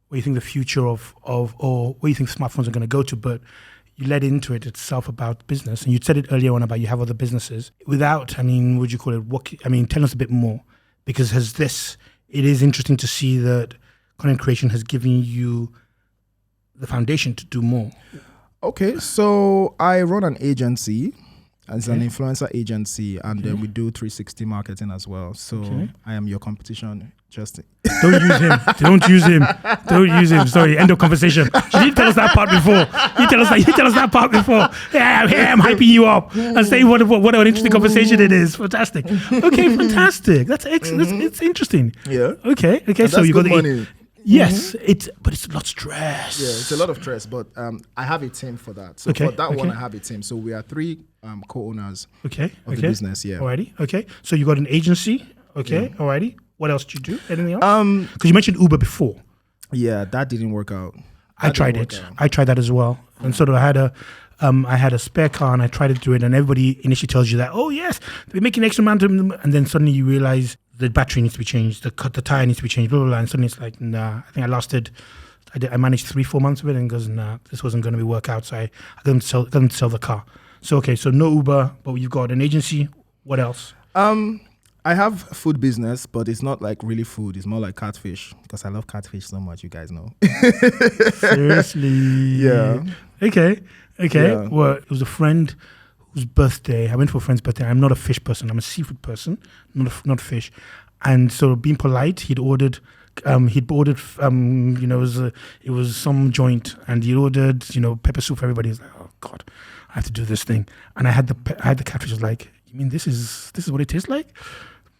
what you think the future of or where you think smartphones are going to go to, but you led into it itself about business, and you said it earlier on about you have other businesses. Without, would you call it? Tell us a bit more, because it is interesting to see that content creation has given you the foundation to do more. Okay, so I run an agency. It's an influencer agency, and then we do 360 marketing as well. So I am your competition. Just don't use him. Don't use him. Sorry. End of conversation. You didn't tell us that part before. You tell us that part before. Yeah, I'm hyping you up and saying what an interesting conversation it is. Fantastic. Okay, fantastic. That's excellent. It's interesting. Yeah. Okay. So you got the money. Yes, but it's a lot of stress. Yeah, it's a lot of stress, but I have a team for that. So for that one, I have a team. So we are 3 co-owners of the business. Yeah. Alrighty. Okay. So you got an agency. Okay. Yeah. Alrighty. What else did you do? Anything else? Because you mentioned Uber before. Yeah, that didn't work out. I tried it. I tried that as well, and sort of I had a spare car and I tried to do it, and everybody initially tells you that, oh yes, they're making extra amount of them, and then suddenly you realize the battery needs to be changed, the tire needs to be changed, blah, blah, blah. And suddenly it's like, nah, I think I managed 3-4 months of it and goes, nah, this wasn't going to work out. So I got them to sell the car. So, okay, so no Uber, but you've got an agency. What else? I have food business, but it's not like really food. It's more like catfish because I love catfish so much. You guys know. Seriously? Yeah. Okay. Yeah. Well, it was a friend whose birthday. I went for a friend's birthday. I'm not a fish person. I'm a seafood person, not fish. And so, being polite, he'd ordered. It was some joint, and he ordered, pepper soup for everybody. He's like, oh God, I have to do this thing. And I had the catfish. I was like, you mean this is what it tastes like?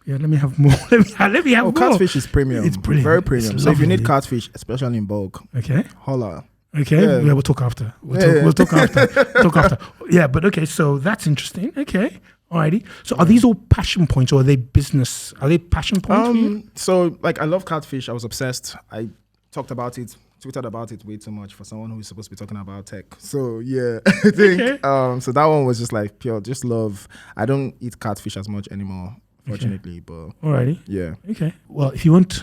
Yeah, let me have more. let me have more. Catfish is premium. It's brilliant. Very premium. It's so if you lovely. need catfish, especially in bulk, Okay. holla. Okay. Yeah, we'll talk after. We'll talk after. Yeah, but okay. So that's interesting. Okay. Alrighty. So are these all passion points, or are they business? Are they passion points for you? So like I love catfish. I was obsessed. I talked about it, tweeted about it way too much for someone who's supposed to be talking about tech. So yeah, I think so that one was just like pure just love. I don't eat catfish as much anymore, fortunately, but alrighty. Yeah. Okay. Well, if you weren't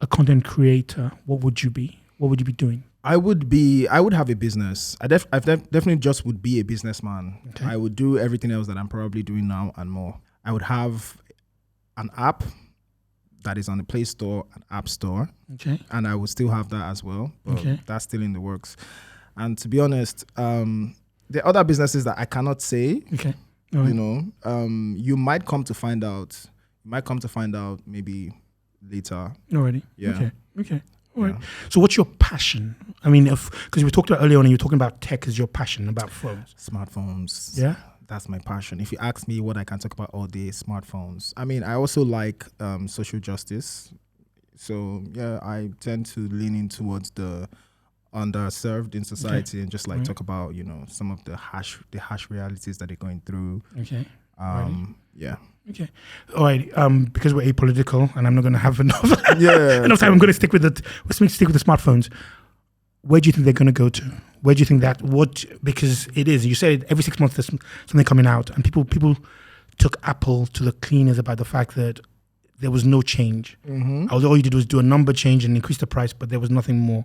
a content creator, what would you be? What would you be doing? I would have a business. I definitely just would be a businessman. Okay. I would do everything else that I'm probably doing now and more. I would have an app that is on the Play Store and App Store. Okay. And I would still have that as well. But Okay. that's still in the works. And to be honest, the other businesses that I cannot say, Okay. All right. you might come to find out. You might come to find out maybe later. Already. Yeah. Okay. All right. Yeah. So what's your passion? I mean, because we talked about earlier on, and you were talking about tech as your passion, about phones. Smartphones. Yeah. That's my passion. If you ask me what I can talk about all day, smartphones. I mean, I also like social justice. So yeah, I tend to lean in towards the underserved in society and just like talk about, some of the harsh realities that they're going through. Okay. Yeah. Okay. All right. Because we're apolitical and I'm not going to have enough Yeah. enough time, I'm going to stick with it. Let's stick with the smartphones. Where do you think they're going to go to? Where do you think because it is, you said every 6 months there's something coming out, and people took Apple to the cleaners about the fact that there was no change. Mm-hmm. All you did was do a number change and increase the price, but there was nothing more.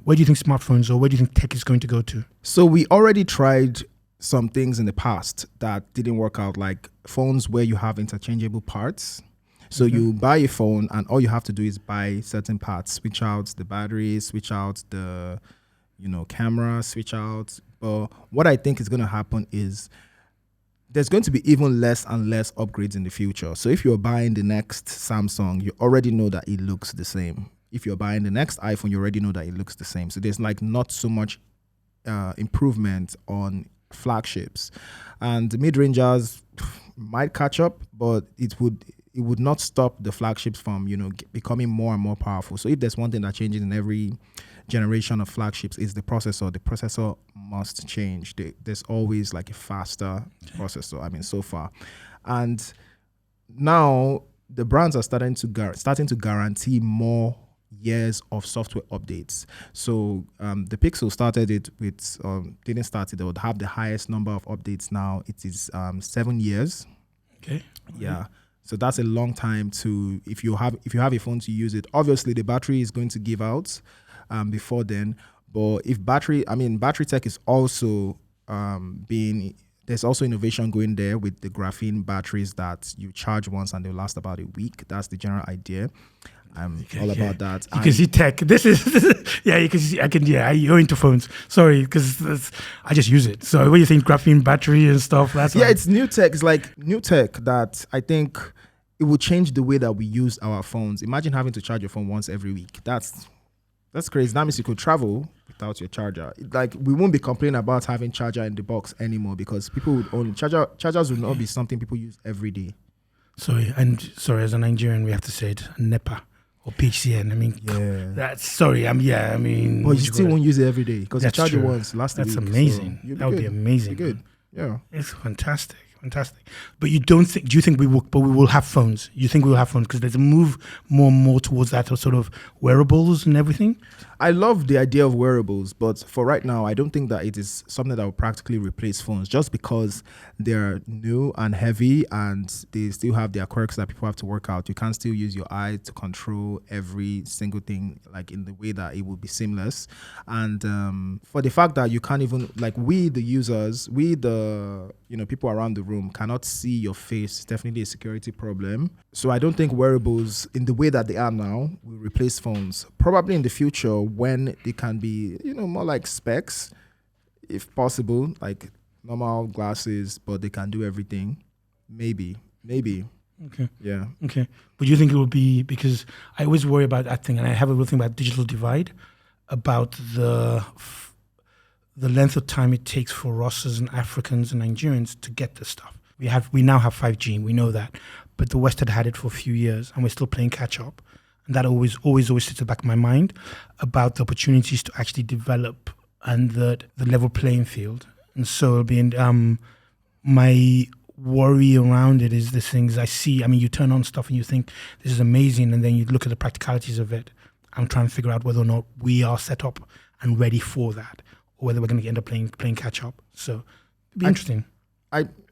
Where do you think smartphones, or where do you think tech is going to go to? So we already tried some things in the past that didn't work out, like phones where you have interchangeable parts. So you buy a phone and all you have to do is buy certain parts, switch out the battery, switch out the, camera, switch out. But what I think is going to happen is there's going to be even less and less upgrades in the future. So if you're buying the next Samsung, you already know that it looks the same. If you're buying the next iPhone, you already know that it looks the same. So there's like not so much improvement on flagships, and the mid-rangers might catch up, but it would not stop the flagships from becoming more and more powerful. So if there's one thing that changes in every generation of flagships, is the processor. The processor must change. There's always like a faster processor. I mean, so far, and now the brands are starting to guarantee more years of software updates. So the Pixel started it with didn't start it. They would have the highest number of updates now. It is 7 years. Okay. Yeah. So that's a long time to if you have a phone to use it. Obviously, the battery is going to give out before then. But if battery tech is also there's also innovation going there with the graphene batteries that you charge once and they'll last about a week. That's the general idea. I'm all about that. You can see tech. This is you can see. You're into phones. Sorry, because I just use it. So when you think graphene battery and stuff, it's new tech. It's like new tech that I think it will change the way that we use our phones. Imagine having to charge your phone once every week. That's crazy. That means you could travel without your charger. Like we won't be complaining about having charger in the box anymore because people would own chargers will not be something people use every day. Sorry, as a Nigerian, we have to say it. NEPA. Or PCN. I mean, but you still won't use it every day because you charge it once last week. That's amazing. So that would be amazing. Good. Yeah. It's fantastic. Fantastic. But you don't think? Do you think we will? But we will have phones. You think we will have phones because there's a move more and more towards that sort of wearables and everything. I love the idea of wearables, but for right now, I don't think that it is something that will practically replace phones just because they're new and heavy and they still have their quirks that people have to work out. You can't still use your eye to control every single thing like in the way that it will be seamless. And for the fact that you can't even, like we, the users, we, the people around the room cannot see your face, it's definitely a security problem. So I don't think wearables in the way that they are now will replace phones. Probably in the future when they can be, more like specs, if possible, like normal glasses, but they can do everything. Maybe. Okay. Yeah. Okay. But do you think it will be, because I always worry about that thing, and I have a real thing about digital divide, about the length of time it takes for us as Africans and Nigerians to get this stuff. We now have 5G, we know that, but the West had it for a few years, and we're still playing catch up. And that always sits at the back of my mind about the opportunities to actually develop and the level playing field. And so it'll be my worry around it is the things I see. I mean, you turn on stuff and you think this is amazing, and then you look at the practicalities of it. I'm trying to figure out whether or not we are set up and ready for that, or whether we're going to end up playing catch up. So it'd be interesting.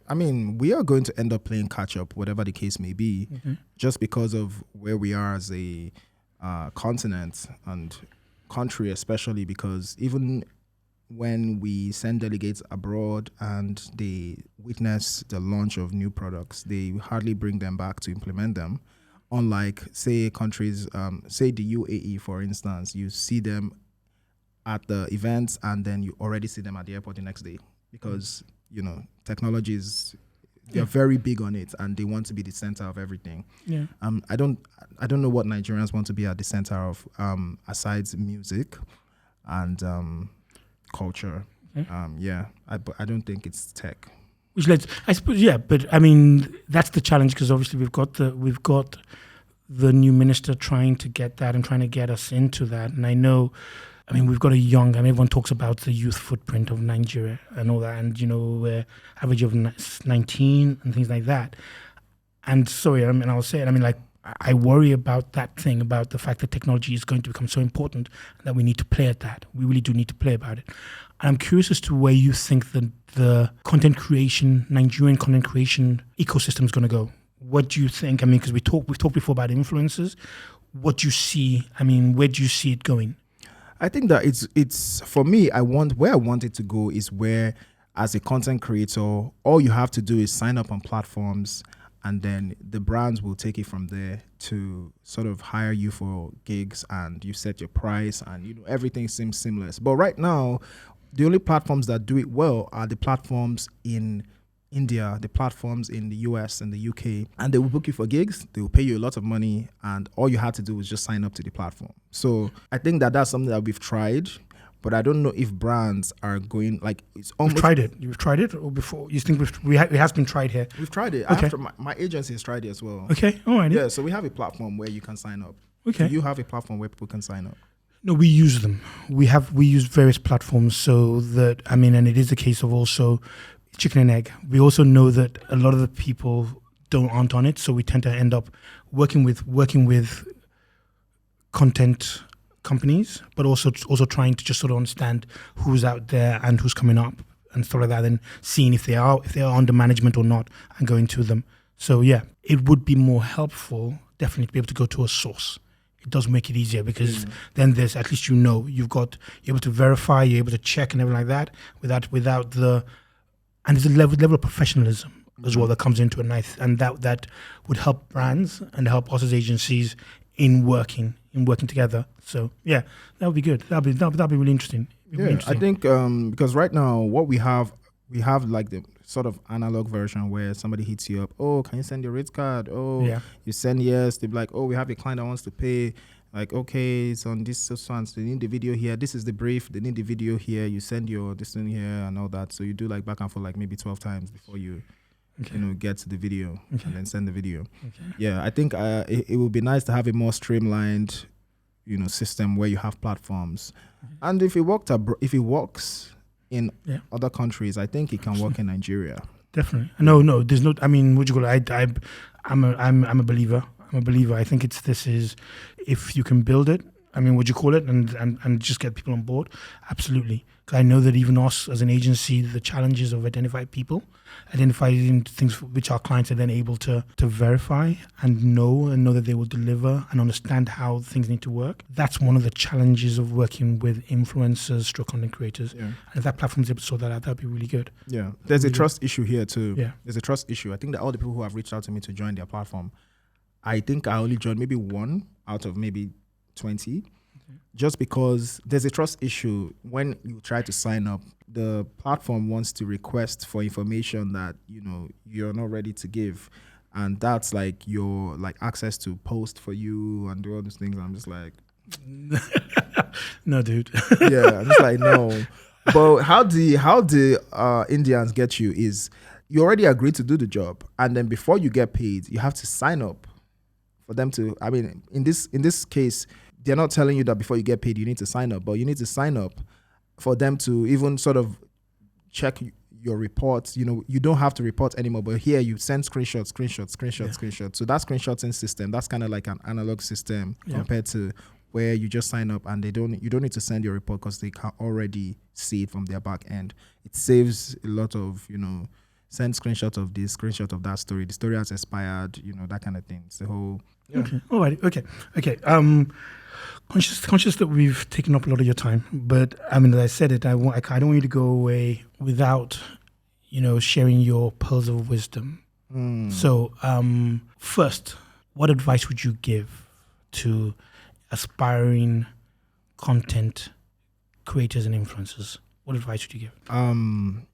I mean, we are going to end up playing catch up, whatever the case may be, just because of where we are as a continent and country, especially because even when we send delegates abroad and they witness the launch of new products, they hardly bring them back to implement them. Unlike, say, countries, say the UAE, for instance, you see them at the events and then you already see them at the airport the next day because technology is, they're very big on it and they want to be the center of everything. Yeah. I don't know what Nigerians want to be at the center of, aside music and culture. But I don't think it's tech. I suppose, yeah, but I mean that's the challenge because obviously we've got the new minister trying to get that and trying to get us into that, and I know. I mean, we've got everyone talks about the youth footprint of Nigeria and all that, and, average of 19 and things like that. And sorry, I'll say it, I worry about that thing, about the fact that technology is going to become so important that we need to play at that. We really do need to play about it. And I'm curious as to where you think the Nigerian content creation ecosystem is going to go. What do you think? Because we've talked before about influencers. What do you see? Where do you see it going? I think that it's for me, where I want it to go is where, as a content creator, all you have to do is sign up on platforms and then the brands will take it from there to sort of hire you for gigs and you set your price and everything seems seamless. But right now, the only platforms that do it well are the platforms in India, the platforms in the US and the UK, and they will book you for gigs, they will pay you a lot of money, and all you had to do is just sign up to the platform. So I think that that's something that we've tried, but I don't know if brands are going, it's almost... You've tried it? You've tried it? Or before? You think it has been tried here? We've tried it. Okay. My agency has tried it as well. Okay, all right. Yeah, so we have a platform where you can sign up. Okay. Do you have a platform where people can sign up? No, we use them. We use various platforms so that, and it is a case of also chicken and egg. We also know that a lot of the people aren't on it, so we tend to end up working with content companies, but also trying to just sort of understand who's out there and who's coming up and stuff like that, and seeing if they are under management or not, and going to them. So yeah, it would be more helpful definitely to be able to go to a source. It does make it easier because then there's at least you're able to verify, you're able to check and everything like that without the. And there's a level of professionalism as well that comes into it, and that would help brands and help us as agencies in working together. So yeah, that would be good. That'd be really interesting. I think because right now what we have like the sort of analog version where somebody hits you up. Oh, can you send your rate card? Oh, yeah. You send yes. They be like, oh, we have a client that wants to pay. Like, okay, it's on this so they need the video here. This is the brief. They need the video here. You send your this thing here and all that. So you do like back and forth maybe 12 times before you get to the video and then send the video. Okay. Yeah, I think it would be nice to have a more streamlined, system where you have platforms. And if it works in other countries, I think it can work in Nigeria. definitely. No, there's no. I mean, what you call it? I'm a believer. I'm a believer. I think if you can build it. I mean, what you call it, and just get people on board. Absolutely. 'Cause I know that even us as an agency, the challenges of identifying things which our clients are then able to verify and know that they will deliver and understand how things need to work. That's one of the challenges of working with influencers, stroke content creators. Yeah. And if that platform's able to sort that out, that'd be really good. Yeah. There's a trust issue here too. Yeah. There's a trust issue. I think that all the people who have reached out to me to join their platform, I think I only joined maybe one out of maybe 20. Just because there's a trust issue when you try to sign up, the platform wants to request for information that you're not ready to give, and that's like your access to post for you and do all these things. I'm just like, no, dude. yeah, I'm just like no. But how the Indians get you is you already agreed to do the job, and then before you get paid, you have to sign up for them to. I mean, in this case, they're not telling you that before you get paid, you need to sign up, but you need to sign up for them to even sort of check your reports. You don't have to report anymore, but here you send screenshots. So that screenshotting system, that's kind of like an analog system compared to where you just sign up and you don't need to send your report because they can already see it from their back end. It saves a lot of, send screenshots of this, screenshot of that story. The story has expired, that kind of thing. It's the whole... Yeah. Okay. All right. Okay. Conscious that we've taken up a lot of your time, but I mean, as I said it, I don't want you to go away without, sharing your pearls of wisdom. So, first, what advice would you give to aspiring content creators and influencers? What advice would you give?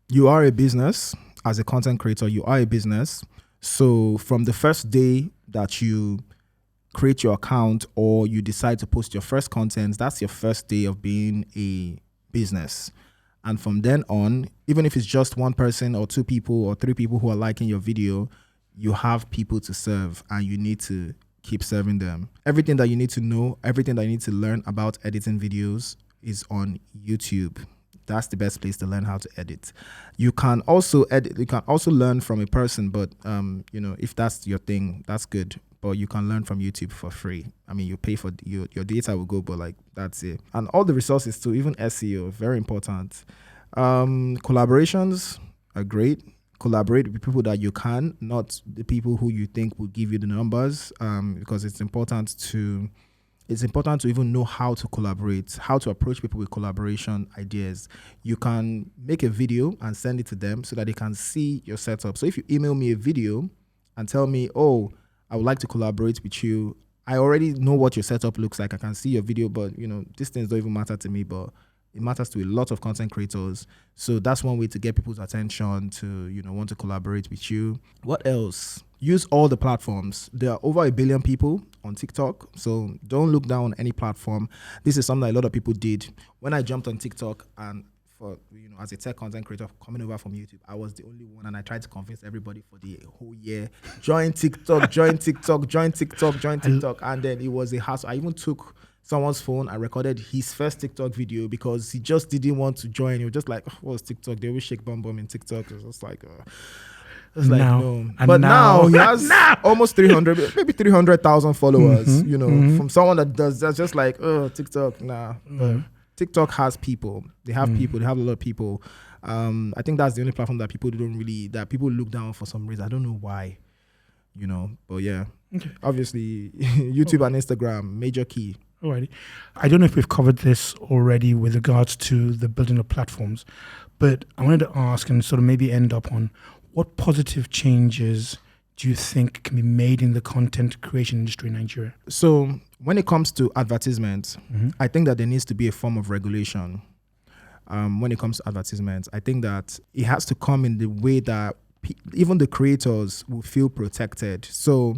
You are a business. As a content creator, you are a business. So from the first day that you create your account or you decide to post your first content, that's your first day of being a business. And from then on, even if it's just one person or two people or three people who are liking your video, you have people to serve and you need to keep serving them. Everything that you need to know, everything that you need to learn about editing videos is on YouTube. That's the best place to learn how to edit. You can also edit. You can also learn from a person, but if that's your thing, that's good. But you can learn from YouTube for free. I mean, you pay for your data will go, but that's it. And all the resources too, even SEO, very important. Collaborations are great. Collaborate with people that you can, not the people who you think will give you the numbers. Because it's important to even know how to collaborate, how to approach people with collaboration ideas. You can make a video and send it to them so that they can see your setup. So if you email me a video and tell me, oh, I would like to collaborate with you, I already know what your setup looks like. I can see your video, but these things don't even matter to me, but it matters to a lot of content creators. So that's one way to get people's attention to, want to collaborate with you. What else? Use all the platforms. There are over 1 billion people on TikTok, so don't look down on any platform. This is something a lot of people did. When I jumped on TikTok and for, as a tech content creator coming over from YouTube, I was the only one, and I tried to convince everybody for the whole year, join TikTok, and then it was a hassle. I even took someone's phone and recorded his first TikTok video because he just didn't want to join. He was just like, what's TikTok? They always shake bum in TikTok. It was just like... no. But now he has almost 300, maybe 300,000 followers, from someone that's just like, TikTok, nah. TikTok has people. They have people. They have a lot of people. I think that's the only platform that people look down for some reason. I don't know why, but yeah. Okay. Obviously, YouTube and Instagram, major key. Alrighty. I don't know if we've covered this already with regards to the building of platforms, but I wanted to ask and sort of maybe end up on what positive changes do you think can be made in the content creation industry in Nigeria? So when it comes to advertisements, I think that there needs to be a form of regulation. When it comes to advertisements, I think that it has to come in the way that even the creators will feel protected. So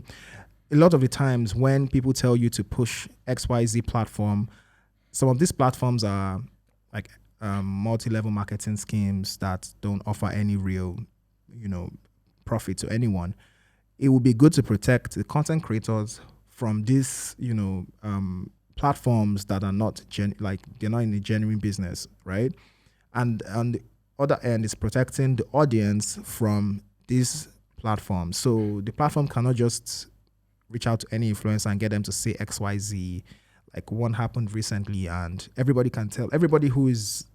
a lot of the times when people tell you to push XYZ platform, some of these platforms are like multi-level marketing schemes that don't offer any real profit to anyone. It would be good to protect the content creators from these, platforms that are not they're not in the genuine business, right? And other end is protecting the audience from these platforms. So the platform cannot just reach out to any influencer and get them to say XYZ. Like one happened recently, and everybody can tell. Everybody who is,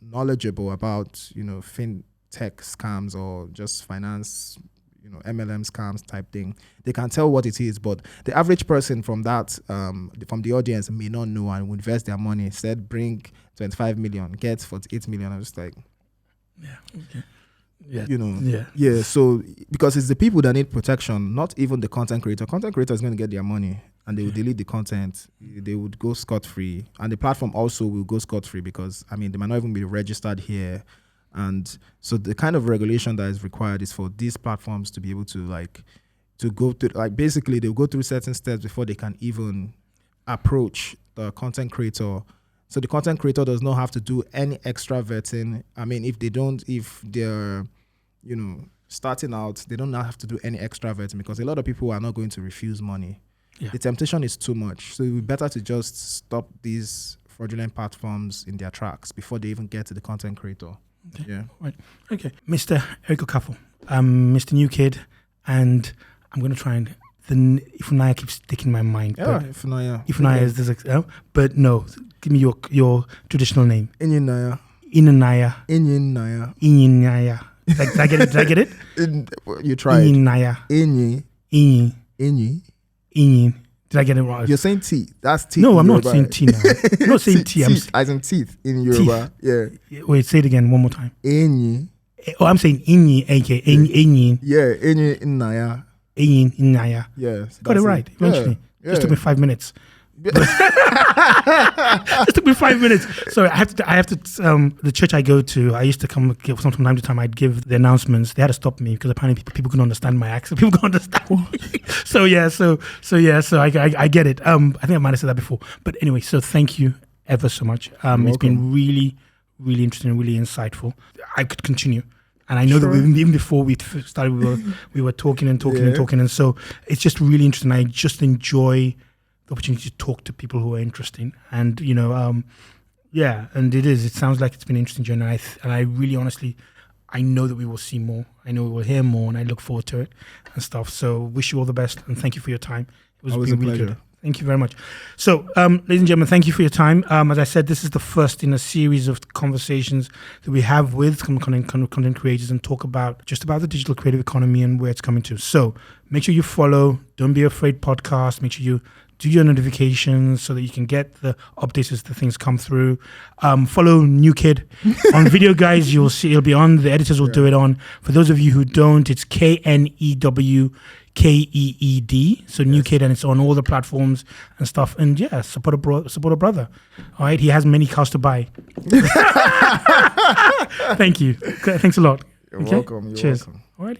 knowledgeable about, fintech scams or just finance, MLM scams type thing, they can tell what it is. But the average person from that, from the audience, may not know and will invest their money. Instead, bring 25 million, get 48 million. I'm just like, yeah, okay. Yeah. Yeah. So because it's the people that need protection, not even the content creator. Content creator is going to get their money and they will delete the content. They would go scot-free, and the platform also will go scot-free because they might not even be registered here. And so the kind of regulation that is required is for these platforms to be able to go through, basically they'll go through certain steps before they can even approach the content creator. So the content creator does not have to do any extra vetting. If they're, starting out, they don't have to do any extra vetting because a lot of people are not going to refuse money. Yeah. The temptation is too much. So it would be better to just stop these fraudulent platforms in their tracks before they even get to the content creator. Okay. Yeah. Right. Okay. Mr. Eric Okafor, Mr. KnewKeed, and I'm going to try and Ifunaya keeps sticking in my mind. Yeah, Ifunaya. Ifunaya is this, but no, give me your traditional name. Inyinaya. Inanaya. Inyinaya. Inyinaya. Did I get it? You tried. Inyinaya. Inyi. Inyi. Inyi. Inyi. Did I get it wrong? You're saying T. That's T. No, I'm not saying T now. I'm not saying T. As in teeth in Yoruba. Yeah. Wait, say it again one more time. Inyi. Oh, I'm saying Inyi, aka Inyi. Yeah, Inyi Inaya. Inyi Inaya. Yes. Got it right, eventually. Yeah. Just took me 5 minutes. It took me 5 minutes. Sorry, I have to. The church I go to, I used to come from time to time. I'd give the announcements. They had to stop me because apparently people couldn't understand my accent. People couldn't understand. So I get it. I think I might have said that before. But anyway, so thank you ever so much. It's been really, really interesting, really insightful. I could continue. And I know that even before we started, we were talking, and so it's just really interesting. I just enjoy the opportunity to talk to people who are interesting, and and it sounds like it's been an interesting journey. And I really, honestly, I know that we will see more. I know we will hear more, and I look forward to it and stuff. So wish you all the best, and thank you for your time. It was always a really pleasure. good. Thank you very much. So, ladies and gentlemen, thank you for your time. As I said, this is the first in a series of conversations that we have with content creators and talk about the digital creative economy and where it's coming to. So make sure you follow Don't Be Afraid podcast. Make sure you do your notifications so that you can get the updates as the things come through. Follow KnewKeed on video, guys. You'll see it'll be on. The editors will do it on. For those of you who don't, it's KnewKeed. So KnewKeed, and it's on all the platforms and stuff. And yeah, support a brother. All right, he has many cars to buy. Thank you. Thanks a lot. You're welcome. Cheers. Welcome. All right.